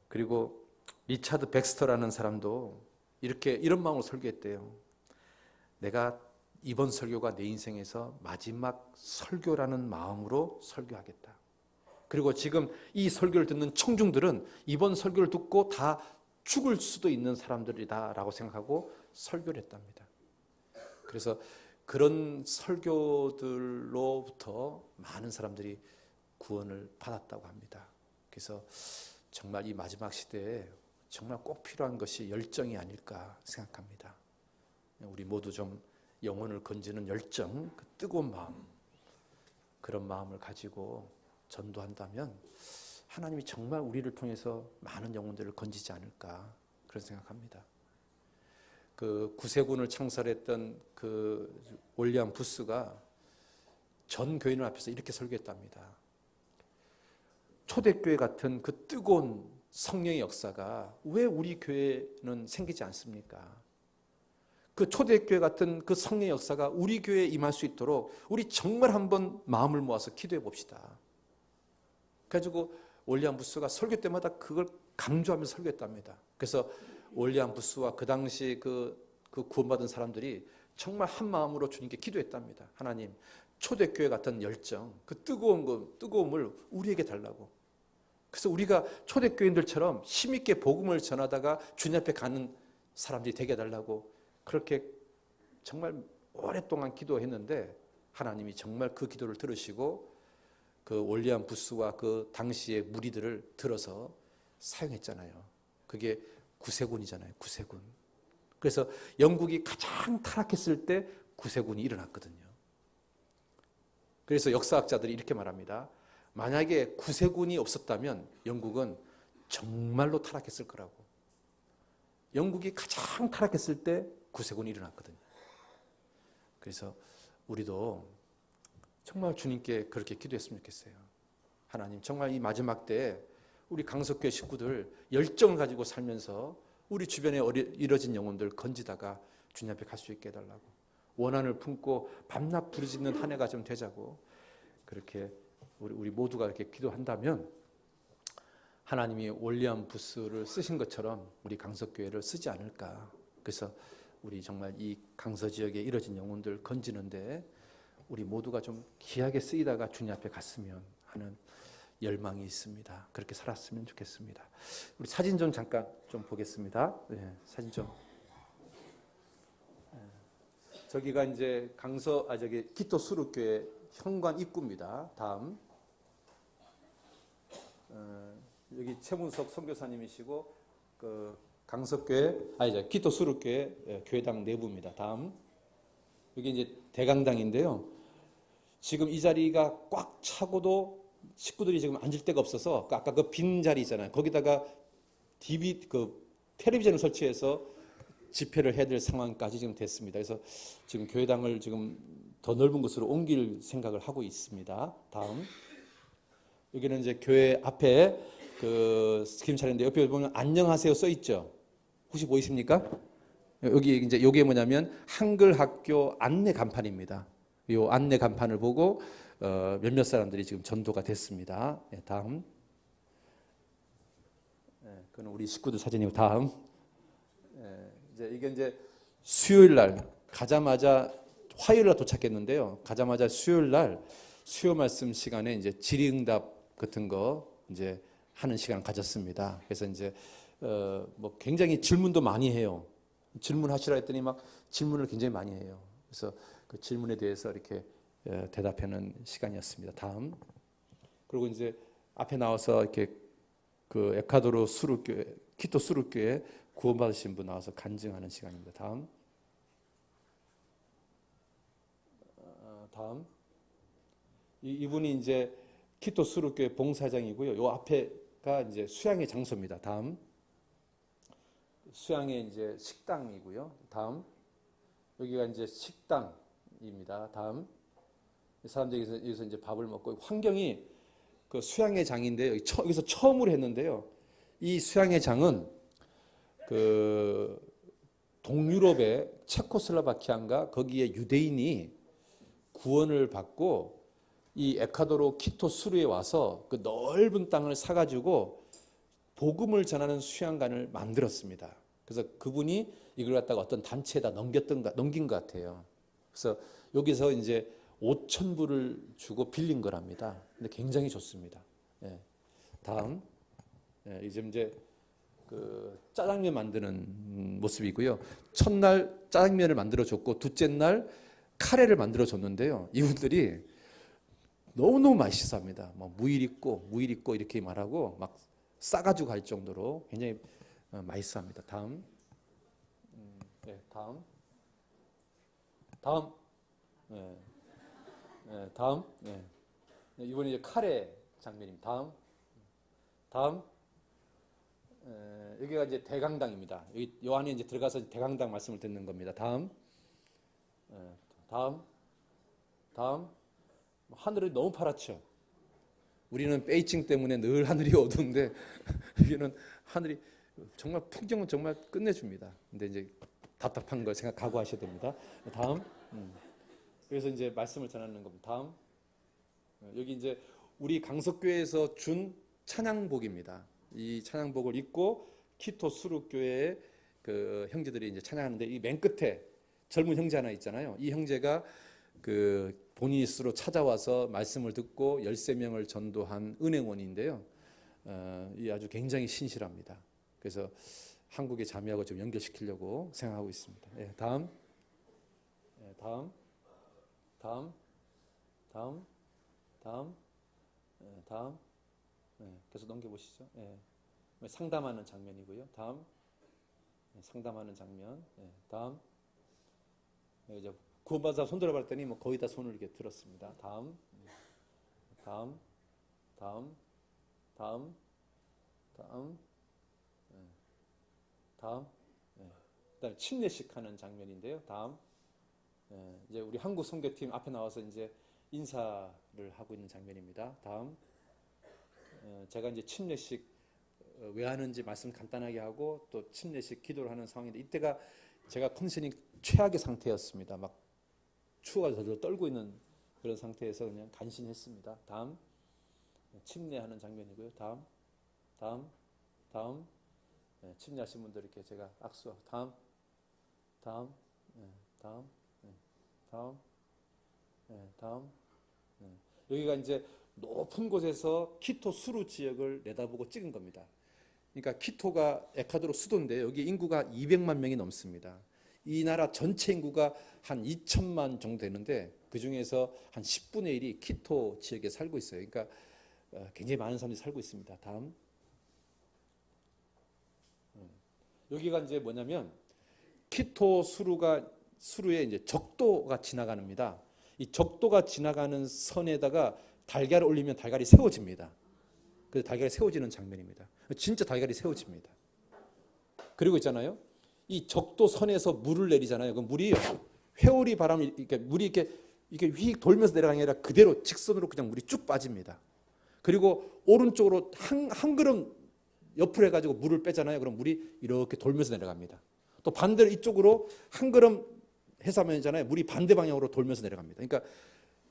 그리고 리차드 백스터라는 사람도 이런 마음으로 설교했대요. 내가 이번 설교가 내 인생에서 마지막 설교라는 마음으로 설교하겠다. 그리고 지금 이 설교를 듣는 청중들은 이번 설교를 듣고 다 죽을 수도 있는 사람들이다라고 생각하고 설교를 했답니다. 그래서 그런 설교들로부터 많은 사람들이 구원을 받았다고 합니다. 그래서 정말 이 마지막 시대에 정말 꼭 필요한 것이 열정이 아닐까 생각합니다. 우리 모두 좀 영혼을 건지는 열정, 그 뜨거운 마음, 그런 마음을 가지고 전도한다면 하나님이 정말 우리를 통해서 많은 영혼들을 건지지 않을까 그런 생각합니다. 그 구세군을 창설했던 그 윌리엄 부스가 전 교인들 앞에서 이렇게 설교했답니다. 초대교회 같은 그 뜨거운 성령의 역사가 왜 우리 교회는 생기지 않습니까? 그 초대교회 같은 그 성령의 역사가 우리 교회에 임할 수 있도록 우리 정말 한번 마음을 모아서 기도해 봅시다. 그래가지고 윌리엄 부스가 설교 때마다 그걸 강조하면서 설교했답니다. 그래서 윌리엄 부스와 그 당시 그 구원받은 사람들이 정말 한 마음으로 주님께 기도했답니다. 하나님, 초대교회 같은 열정, 그 뜨거움을 우리에게 달라고. 그래서 우리가 초대교인들처럼 힘있게 복음을 전하다가 주님 앞에 가는 사람들이 되게 해달라고 그렇게 정말 오랫동안 기도했는데 하나님이 정말 그 기도를 들으시고 그 윌리엄 부스와 그 당시의 무리들을 들어서 사용했잖아요. 그게 구세군이잖아요. 구세군. 그래서 영국이 가장 타락했을 때 구세군이 일어났거든요. 그래서 역사학자들이 이렇게 말합니다. 만약에 구세군이 없었다면 영국은 정말로 타락했을 거라고. 영국이 가장 타락했을 때 구세군이 일어났거든요. 그래서 우리도 정말 주님께 그렇게 기도했으면 좋겠어요. 하나님, 정말 이 마지막 때에 우리 강석교회 식구들 열정을 가지고 살면서 우리 주변에 이뤄진 영혼들 건지다가 주님 앞에 갈 수 있게 해달라고. 원한을 품고 밤낮 부르짖는 한 해가 좀 되자고. 그렇게 우리 모두가 이렇게 기도한다면 하나님이 윌리엄 부스를 쓰신 것처럼 우리 강석교회를 쓰지 않을까. 그래서 우리 정말 이 강서 지역에 이뤄진 영혼들 건지는데 우리 모두가 좀 귀하게 쓰이다가 주님 앞에 갔으면 하는 열망이 있습니다. 그렇게 살았으면 좋겠습니다. 우리 사진 좀 잠깐 좀 보겠습니다. 네, 사진 좀. 저기가 이제 기토 수르교회 현관 입구입니다. 다음. 여기 최문석 선교사님이시고 그 강석교회 기토 수르교회 교회당 내부입니다. 다음. 여기 이제 대강당인데요. 지금 이 자리가 꽉 차고도 식구들이 지금 앉을 데가 없어서 아까 그 빈 자리 있잖아요. 거기다가 텔레비전을 설치해서 집회를 해야 될 상황까지 지금 됐습니다. 그래서 지금 교회당을 지금 더 넓은 곳으로 옮길 생각을 하고 있습니다. 다음. 여기는 이제 교회 앞에 그 스크림 차례인데 옆에 보면 안녕하세요 써 있죠. 혹시 보이십니까? 여기 이제 요게 뭐냐면 한글 학교 안내 간판입니다. 요 안내 간판을 보고 몇몇 사람들이 지금 전도가 됐습니다. 네, 다음. 네, 그건 우리 식구들 사진이고 다음. 네, 이게 수요일 날 가자마자 화요일 날 도착했는데요. 가자마자 수요일 날 수요 말씀 시간에 이제 질의응답 같은 거 이제 하는 시간 가졌습니다. 그래서 이제 뭐 굉장히 질문도 많이 해요. 질문하시라 했더니 막 질문을 굉장히 많이 해요. 그래서 그 질문에 대해서 이렇게 대답하는 시간이었습니다. 다음. 그리고 이제 앞에 나와서 이렇게 그 에콰도르 수르교회, 키토 수르교회 구원받으신 분 나와서 간증하는 시간입니다. 다음. 다음. 이분이 이제 키토 수루교회 봉사장이고요. 요 앞에가 이제 수양의 장소입니다. 다음 수양의 이제 식당이고요. 다음 여기가 이제 식당입니다. 다음 사람들이 여기서 이제 밥을 먹고 환경이 그 수양의 장인데 여기서 처음으로 했는데요. 이 수양의 장은 그 동유럽의 체코슬로바키아인가 거기에 유대인이 구원을 받고 이 에콰도르 키토 수루에 와서 그 넓은 땅을 사가지고 복음을 전하는 수양관을 만들었습니다. 그래서 그분이 이걸 갖다가 어떤 단체에다 넘긴 것 같아요. 그래서 여기서 이제 5,000불을 주고 빌린 거랍니다. 근데 굉장히 좋습니다. 예. 다음 이제 그 짜장면 만드는 모습이고요. 첫날 짜장면을 만들어 줬고 둘째 날 카레를 만들어 줬는데요. 이분들이 너무너무 맛있어합니다. 뭐 무일 있고 이렇게 말하고 막 싸가지고 갈 정도로 굉장히 맛있어합니다. 다음, 다음, 다음, 이번에 이제 카레 장면입니다. 다음, 여기가 이제 대강당입니다. 요 안에 이제 들어가서 대강당 말씀을 듣는 겁니다. 다음, 하늘이 너무 파랗죠. 우리는 베이징 때문에 늘 하늘이 어두운데 여기는 하늘이 정말 풍경은 정말 끝내줍니다. 근데 이제 답답한 걸 생각 각오하셔야 됩니다. 다음, 그래서 이제 말씀을 전하는 겁니다. 다음, 여기 이제 우리 강석교회에서 준 찬양복입니다. 이 찬양복을 입고 키토 수루교회의 그 형제들이 이제 찬양하는데 이 맨 끝에 젊은 형제 하나 있잖아요. 이 형제가 그 본인이 스스로 찾아와서 말씀을 듣고 13명을 전도한 은행원인데요. 이 아주 굉장히 신실합니다. 그래서 한국의 자매하고 좀 연결시키려고 생각하고 있습니다. 예, 다음. 계속 넘겨보시죠. 예. 상담하는 장면이고요. 다음. 상담하는 장면. 예, 다음. 이제 구원받아서 손 들어볼 때니 뭐 거의 다 손을 이렇게 들었습니다. 다음. 그다음에 침례식 하는 장면인데요. 다음. 이제 우리 한국 선교팀 앞에 나와서 이제 인사를 하고 있는 장면입니다. 다음. 제가 이제 침례식 왜 하는지 말씀 간단하게 하고 또 침례식 기도를 하는 상황인데 이때가 제가 컨디션이 최악의 상태였습니다. 막 추워서 덜덜 떨고 있는 그런 상태에서 그냥 간신했습니다. 다음. 침례하는 장면이고요. 다음. 침례하신 분들 이렇게 제가 악수하고 다음. 여기가 이제 높은 곳에서 키토 수루 지역을 내다보고 찍은 겁니다. 그러니까 키토가 에콰도르 수도인데 여기 인구가 200만 명이 넘습니다. 이 나라 전체 인구가 한 2천만 정도 되는데 그 중에서 한 10분의 1이 키토 지역에 살고 있어요. 그러니까 굉장히 많은 사람들이 살고 있습니다. 다음. 여기가 이제 뭐냐면 키토 수루에 이제 적도가 지나갑니다. 이 적도가 지나가는 선에다가 달걀을 올리면 달걀이 세워집니다. 그래서 달걀이 세워지는 장면입니다. 진짜 달걀이 세워집니다. 그리고 있잖아요. 이 적도선에서 물을 내리잖아요. 그 물이 회오리 바람이 이렇게 물이 이렇게 휙 돌면서 내려가는 게 아니라 그대로 직선으로 그냥 물이 쭉 빠집니다. 그리고 오른쪽으로 한 걸음 옆으로 해가지고 물을 빼잖아요. 그럼 물이 이렇게 돌면서 내려갑니다. 또 반대로 이쪽으로 한 걸음 해서 하면잖아요. 물이 반대 방향으로 돌면서 내려갑니다. 그러니까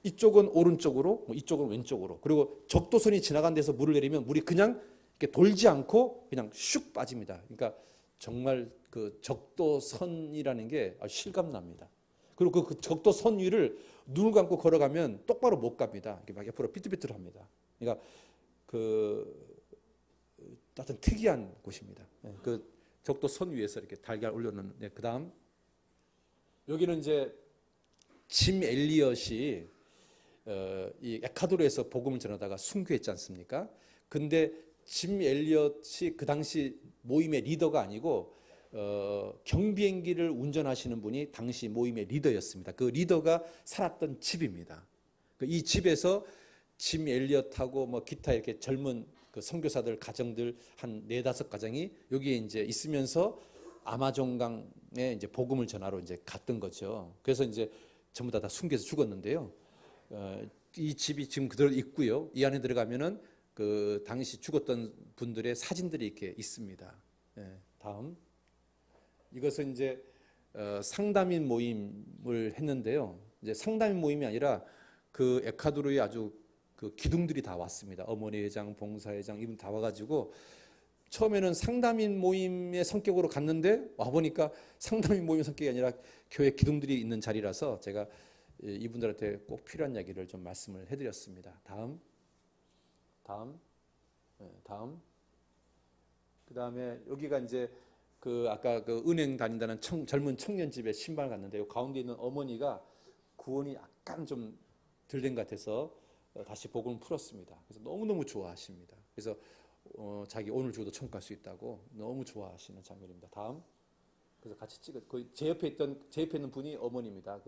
이쪽은 오른쪽으로, 이쪽은 왼쪽으로. 그리고 적도선이 지나간 데서 물을 내리면 물이 그냥 이렇게 돌지 않고 그냥 슉 빠집니다. 그러니까 정말 그 적도선이라는 게 아주 실감납니다. 그리고 그 적도선 위를 눈을 감고 걸어가면 똑바로 못 갑니다. 이렇게 막 옆으로 삐뚤삐뚤합니다. 그러니까 그 하여튼 특이한 곳입니다. 그 적도선 위에서 이렇게 달걀 올려놓는. 그다음 여기는 이제 짐 엘리엇이 이 에콰도르에서 복음을 전하다가 순교했지 않습니까? 근데 짐 엘리엇이 그 당시 모임의 리더가 아니고 경비행기를 운전하시는 분이 당시 모임의 리더였습니다. 그 리더가 살았던 집입니다. 이 집에서 짐 엘리엇하고 뭐 기타 이렇게 젊은 그 선교사들 가정들 한 네다섯 가정이 여기에 이제 있으면서 아마존강에 이제 복음을 전하러 이제 갔던 거죠. 그래서 이제 전부 다 숨겨서 죽었는데요. 이 집이 지금 그대로 있고요. 이 안에 들어가면은 그 당시 죽었던 분들의 사진들이 이렇게 있습니다. 다음. 이것은 이제 상담인 모임을 했는데요. 이제 상담인 모임이 아니라 그 에콰도르의 아주 그 기둥들이 다 왔습니다. 어머니 회장, 봉사회장 이분 다 와가지고 처음에는 상담인 모임의 성격으로 갔는데 와 보니까 상담인 모임의 성격이 아니라 교회 기둥들이 있는 자리라서 제가 이분들한테 꼭 필요한 이야기를 좀 말씀을 해드렸습니다. 다음. 그 다음에 여기가 이제 그 아까 그 은행 다닌다는 젊은 청년 집에 신방을 갔는데요. 가운데 있는 어머니가 구원이 약간 좀 덜 된 것 같아서 다시 복음을 풀었습니다. 그래서 너무너무 좋아하십니다. 그래서 자기 오늘 죽어도 천국 갈 수 있다고 너무 좋아하시는 장면입니다. 다음. 그래서 같이 그 제 옆에 있는 분이 어머니입니다.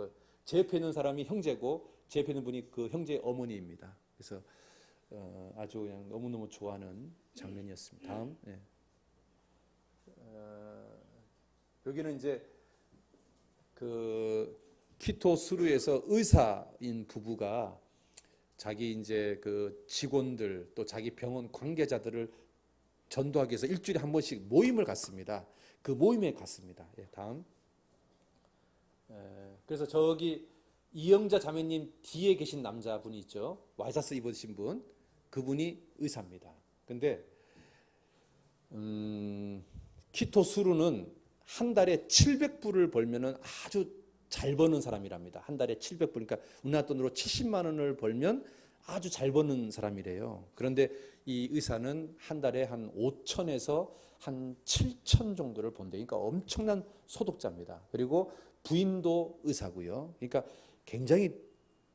제 옆에 있는 사람이 형제고 제 옆에 있는 분이 그 형제의 어머니입니다. 그래서 아주 그냥 너무너무 좋아하는 장면이었습니다. 다음. 네. 여기는 이제 그 키토스루에서 의사인 부부가 자기 이제 그 직원들 또 자기 병원 관계자들을 전도하기 위해서 일주일에 한 번씩 모임을 갖습니다. 그 모임에 갔습니다. 다음. 그래서 저기 이영자 자매님 뒤에 계신 남자분이 있죠. 와이셔츠 입으신 분. 그분이 의사입니다. 근데 키토스루는 한 달에 700불을 벌면은 아주 잘 버는 사람이랍니다. 한 달에 700불. 그러니까 우리나라 돈으로 70만 원을 벌면 아주 잘 버는 사람이래요. 그런데 이 의사는 한 달에 한 5천에서 한 7천 정도를 번대요. 그러니까 엄청난 소득자입니다. 그리고 부인도 의사고요. 그러니까 굉장히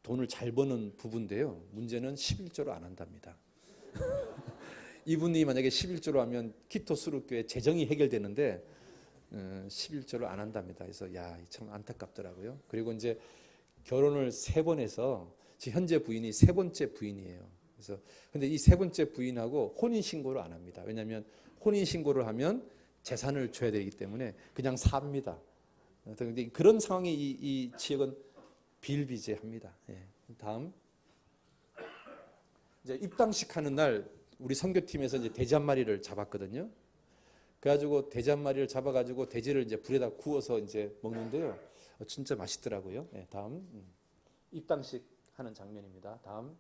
돈을 잘 버는 부부인데요. 문제는 11조를 안 한답니다. 이분이 만약에 11조로 하면 키토스루 교회 재정이 해결되는데 11조를 안 한답니다. 그래서 야, 참 안타깝더라고요. 그리고 이제 결혼을 3번 해서 지금 현재 부인이 3번째 부인이에요. 그래서 근데 이 3번째 부인하고 혼인 신고를 안 합니다. 왜냐하면 혼인 신고를 하면 재산을 줘야 되기 때문에 그냥 삽니다. 그런데 그런 상황이 이 지역은 비일비재합니다. 다음. 이제 입당식 하는 날 우리 선교팀에서 이제 돼지 한 마리를 잡았거든요. 그래가지고 돼지 한 마리를 잡아가지고 돼지를 이제 불에다 구워서 이제 먹는데요. 진짜 맛있더라고요. 다음. 입당식 하는 장면입니다. 다음.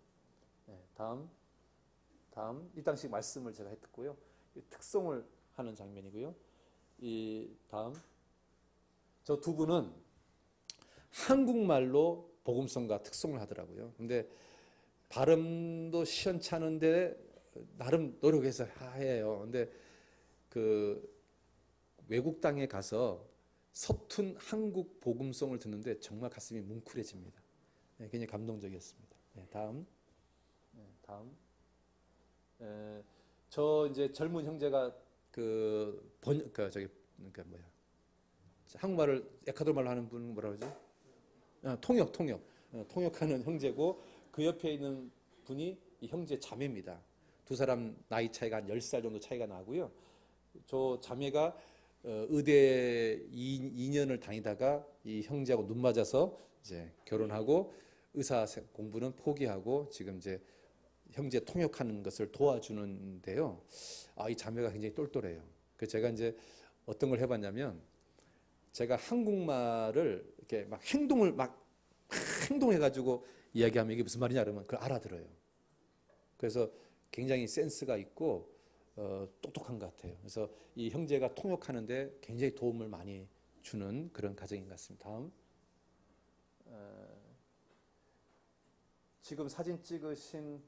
다음. 입당식 말씀을 제가 했고요. 특송을 하는 장면이고요. 이 다음. 저 두 분은 한국말로 복음성과 특송을 하더라고요. 근데 발음도 시원찮은데 나름 노력해서 해요. 근데 그 외국 땅에 가서 서툰 한국 복음성을 듣는데 정말 가슴이 뭉클해집니다. 굉장히 감동적이었습니다. 다음. 저 이제 젊은 형제가 한국말을 에콰도르 말로 하는 분은 뭐라 그러죠? 통역하는 형제고 그 옆에 있는 분이 이 형제 자매입니다. 두 사람 나이 차이가 한 10살 정도 차이가 나고요. 저 자매가 의대 2년을 다니다가 이 형제하고 눈 맞아서 이제 결혼하고 의사 공부는 포기하고 지금 이제 형제 통역하는 것을 도와주는데요. 이 자매가 굉장히 똘똘해요. 그래서 제가 이제 어떤 걸 해봤냐면 제가 한국말을 이렇게 막 행동해가지고 이야기하면 이게 무슨 말이냐 그러면 그걸 알아들어요. 그래서 굉장히 센스가 있고 똑똑한 것 같아요. 그래서 이 형제가 통역하는데 굉장히 도움을 많이 주는 그런 가정인 것 같습니다. 다음. 지금 사진 찍으신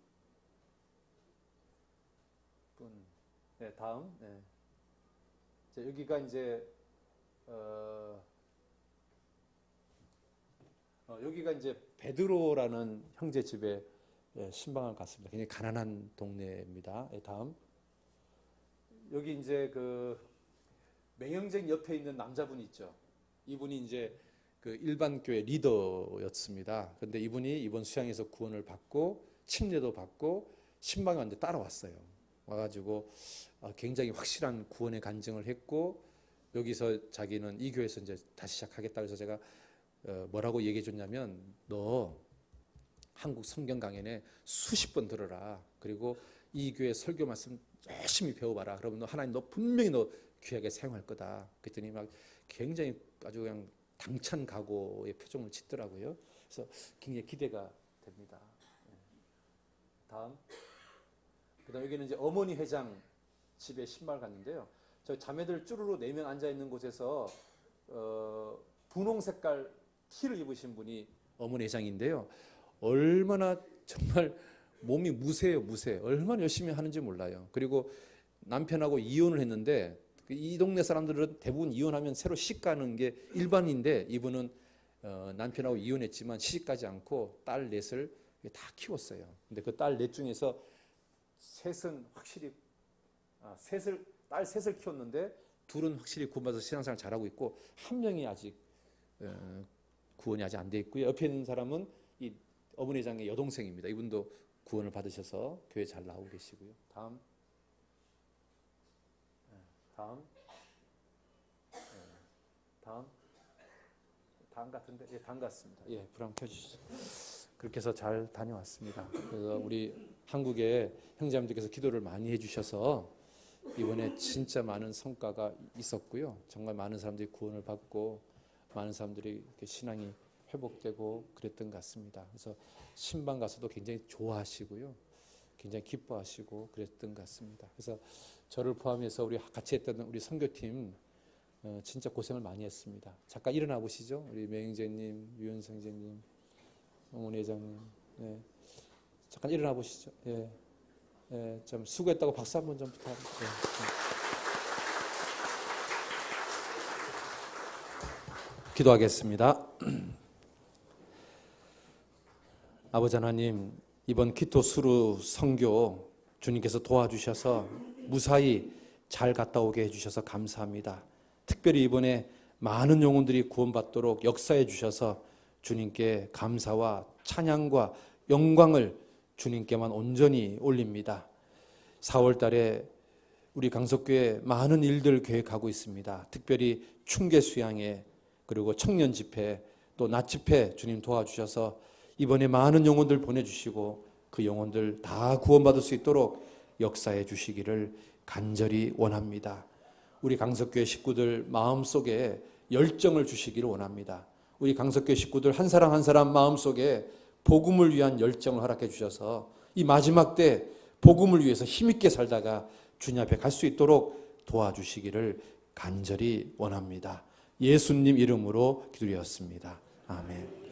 분. 다음. 자, 여기가 이제 여기가 이제 베드로라는 형제 집에 신방을 갔습니다. 굉장히 가난한 동네입니다. 다음. 여기 이제 그 맹영쟁 옆에 있는 남자분이 있죠. 이분이 이제 그 일반 교회 리더였습니다. 그런데 이분이 이번 수양에서 구원을 받고 침례도 받고 신방에 왔는데 따라왔어요. 와가지고 굉장히 확실한 구원의 간증을 했고, 여기서 자기는 이 교회에서 이제 다시 시작하겠다. 그래서 제가 뭐라고 얘기해 줬냐면, 너 한국 성경 강연에 수십 번 들어라. 그리고 이 교회 설교 말씀 열심히 배워봐라. 그러면 하나님 너 분명히 너 귀하게 사용할 거다. 그랬더니 막 굉장히 아주 그냥 당찬 각오의 표정을 짓더라고요. 그래서 굉장히 기대가 됩니다. 다음. 그다음 여기는 이제 어머니 회장 집에 신발 갔는데요. 저 자매들 쭈루루 4명 앉아 있는 곳에서 분홍 색깔 티를 입으신 분이 어머니 회장인데요. 얼마나 정말 몸이 무세요, 무세. 얼마나 열심히 하는지 몰라요. 그리고 남편하고 이혼을 했는데 이 동네 사람들은 대부분 이혼하면 새로 시집 가는 게 일반인데, 이분은 남편하고 이혼했지만 시집가지 않고 딸 넷을 다 키웠어요. 근데 그 딸 넷 중에서 셋은 확실히 딸 셋을 키웠는데 둘은 확실히 구원받아서 신앙생활 잘하고 있고, 한 명이 아직 구원이 아직 안 돼 있고요. 옆에 있는 사람은 이 어머니 회장의 여동생입니다. 이분도 구원을 받으셔서 교회 잘 나오고 계시고요. 다음. 다음 같은데, 예, 다음 같습니다. 예, 불 한번 켜주시죠. 그렇게 해서 잘 다녀왔습니다. 그래서 우리 한국의 형제자매들께서 기도를 많이 해주셔서 이번에 진짜 많은 성과가 있었고요. 정말 많은 사람들이 구원을 받고 많은 사람들이 신앙이 회복되고 그랬던 것 같습니다. 그래서 신방 가서도 굉장히 좋아하시고요, 굉장히 기뻐하시고 그랬던 것 같습니다. 그래서 저를 포함해서 우리 같이 했던 우리 선교팀 진짜 고생을 많이 했습니다. 잠깐 일어나 보시죠. 우리 매형제님, 유현성 형제님, 어머니 회장님, 네. 잠깐 일어나 보시죠. 예, 예, 좀 수고했다고 박수 한번 좀 부탁드립니다. 예. 기도하겠습니다. 아버지 하나님, 이번 키토 수루 선교 주님께서 도와주셔서 무사히 잘 갔다 오게 해주셔서 감사합니다. 특별히 이번에 많은 영혼들이 구원받도록 역사해 주셔서 주님께 감사와 찬양과 영광을 주님께만 온전히 올립니다. 4월 달에 우리 강석교회 많은 일들 계획하고 있습니다. 특별히 충계 수양회, 그리고 청년 집회, 또 낮 집회 주님 도와주셔서 이번에 많은 영혼들 보내주시고 그 영혼들 다 구원받을 수 있도록 역사해 주시기를 간절히 원합니다. 우리 강석교회 식구들 마음속에 열정을 주시기를 원합니다. 우리 강석교회 식구들 한 사람 한 사람 마음속에 복음을 위한 열정을 허락해 주셔서 이 마지막 때 복음을 위해서 힘있게 살다가 주님 앞에 갈 수 있도록 도와주시기를 간절히 원합니다. 예수님 이름으로 기도드렸습니다. 아멘.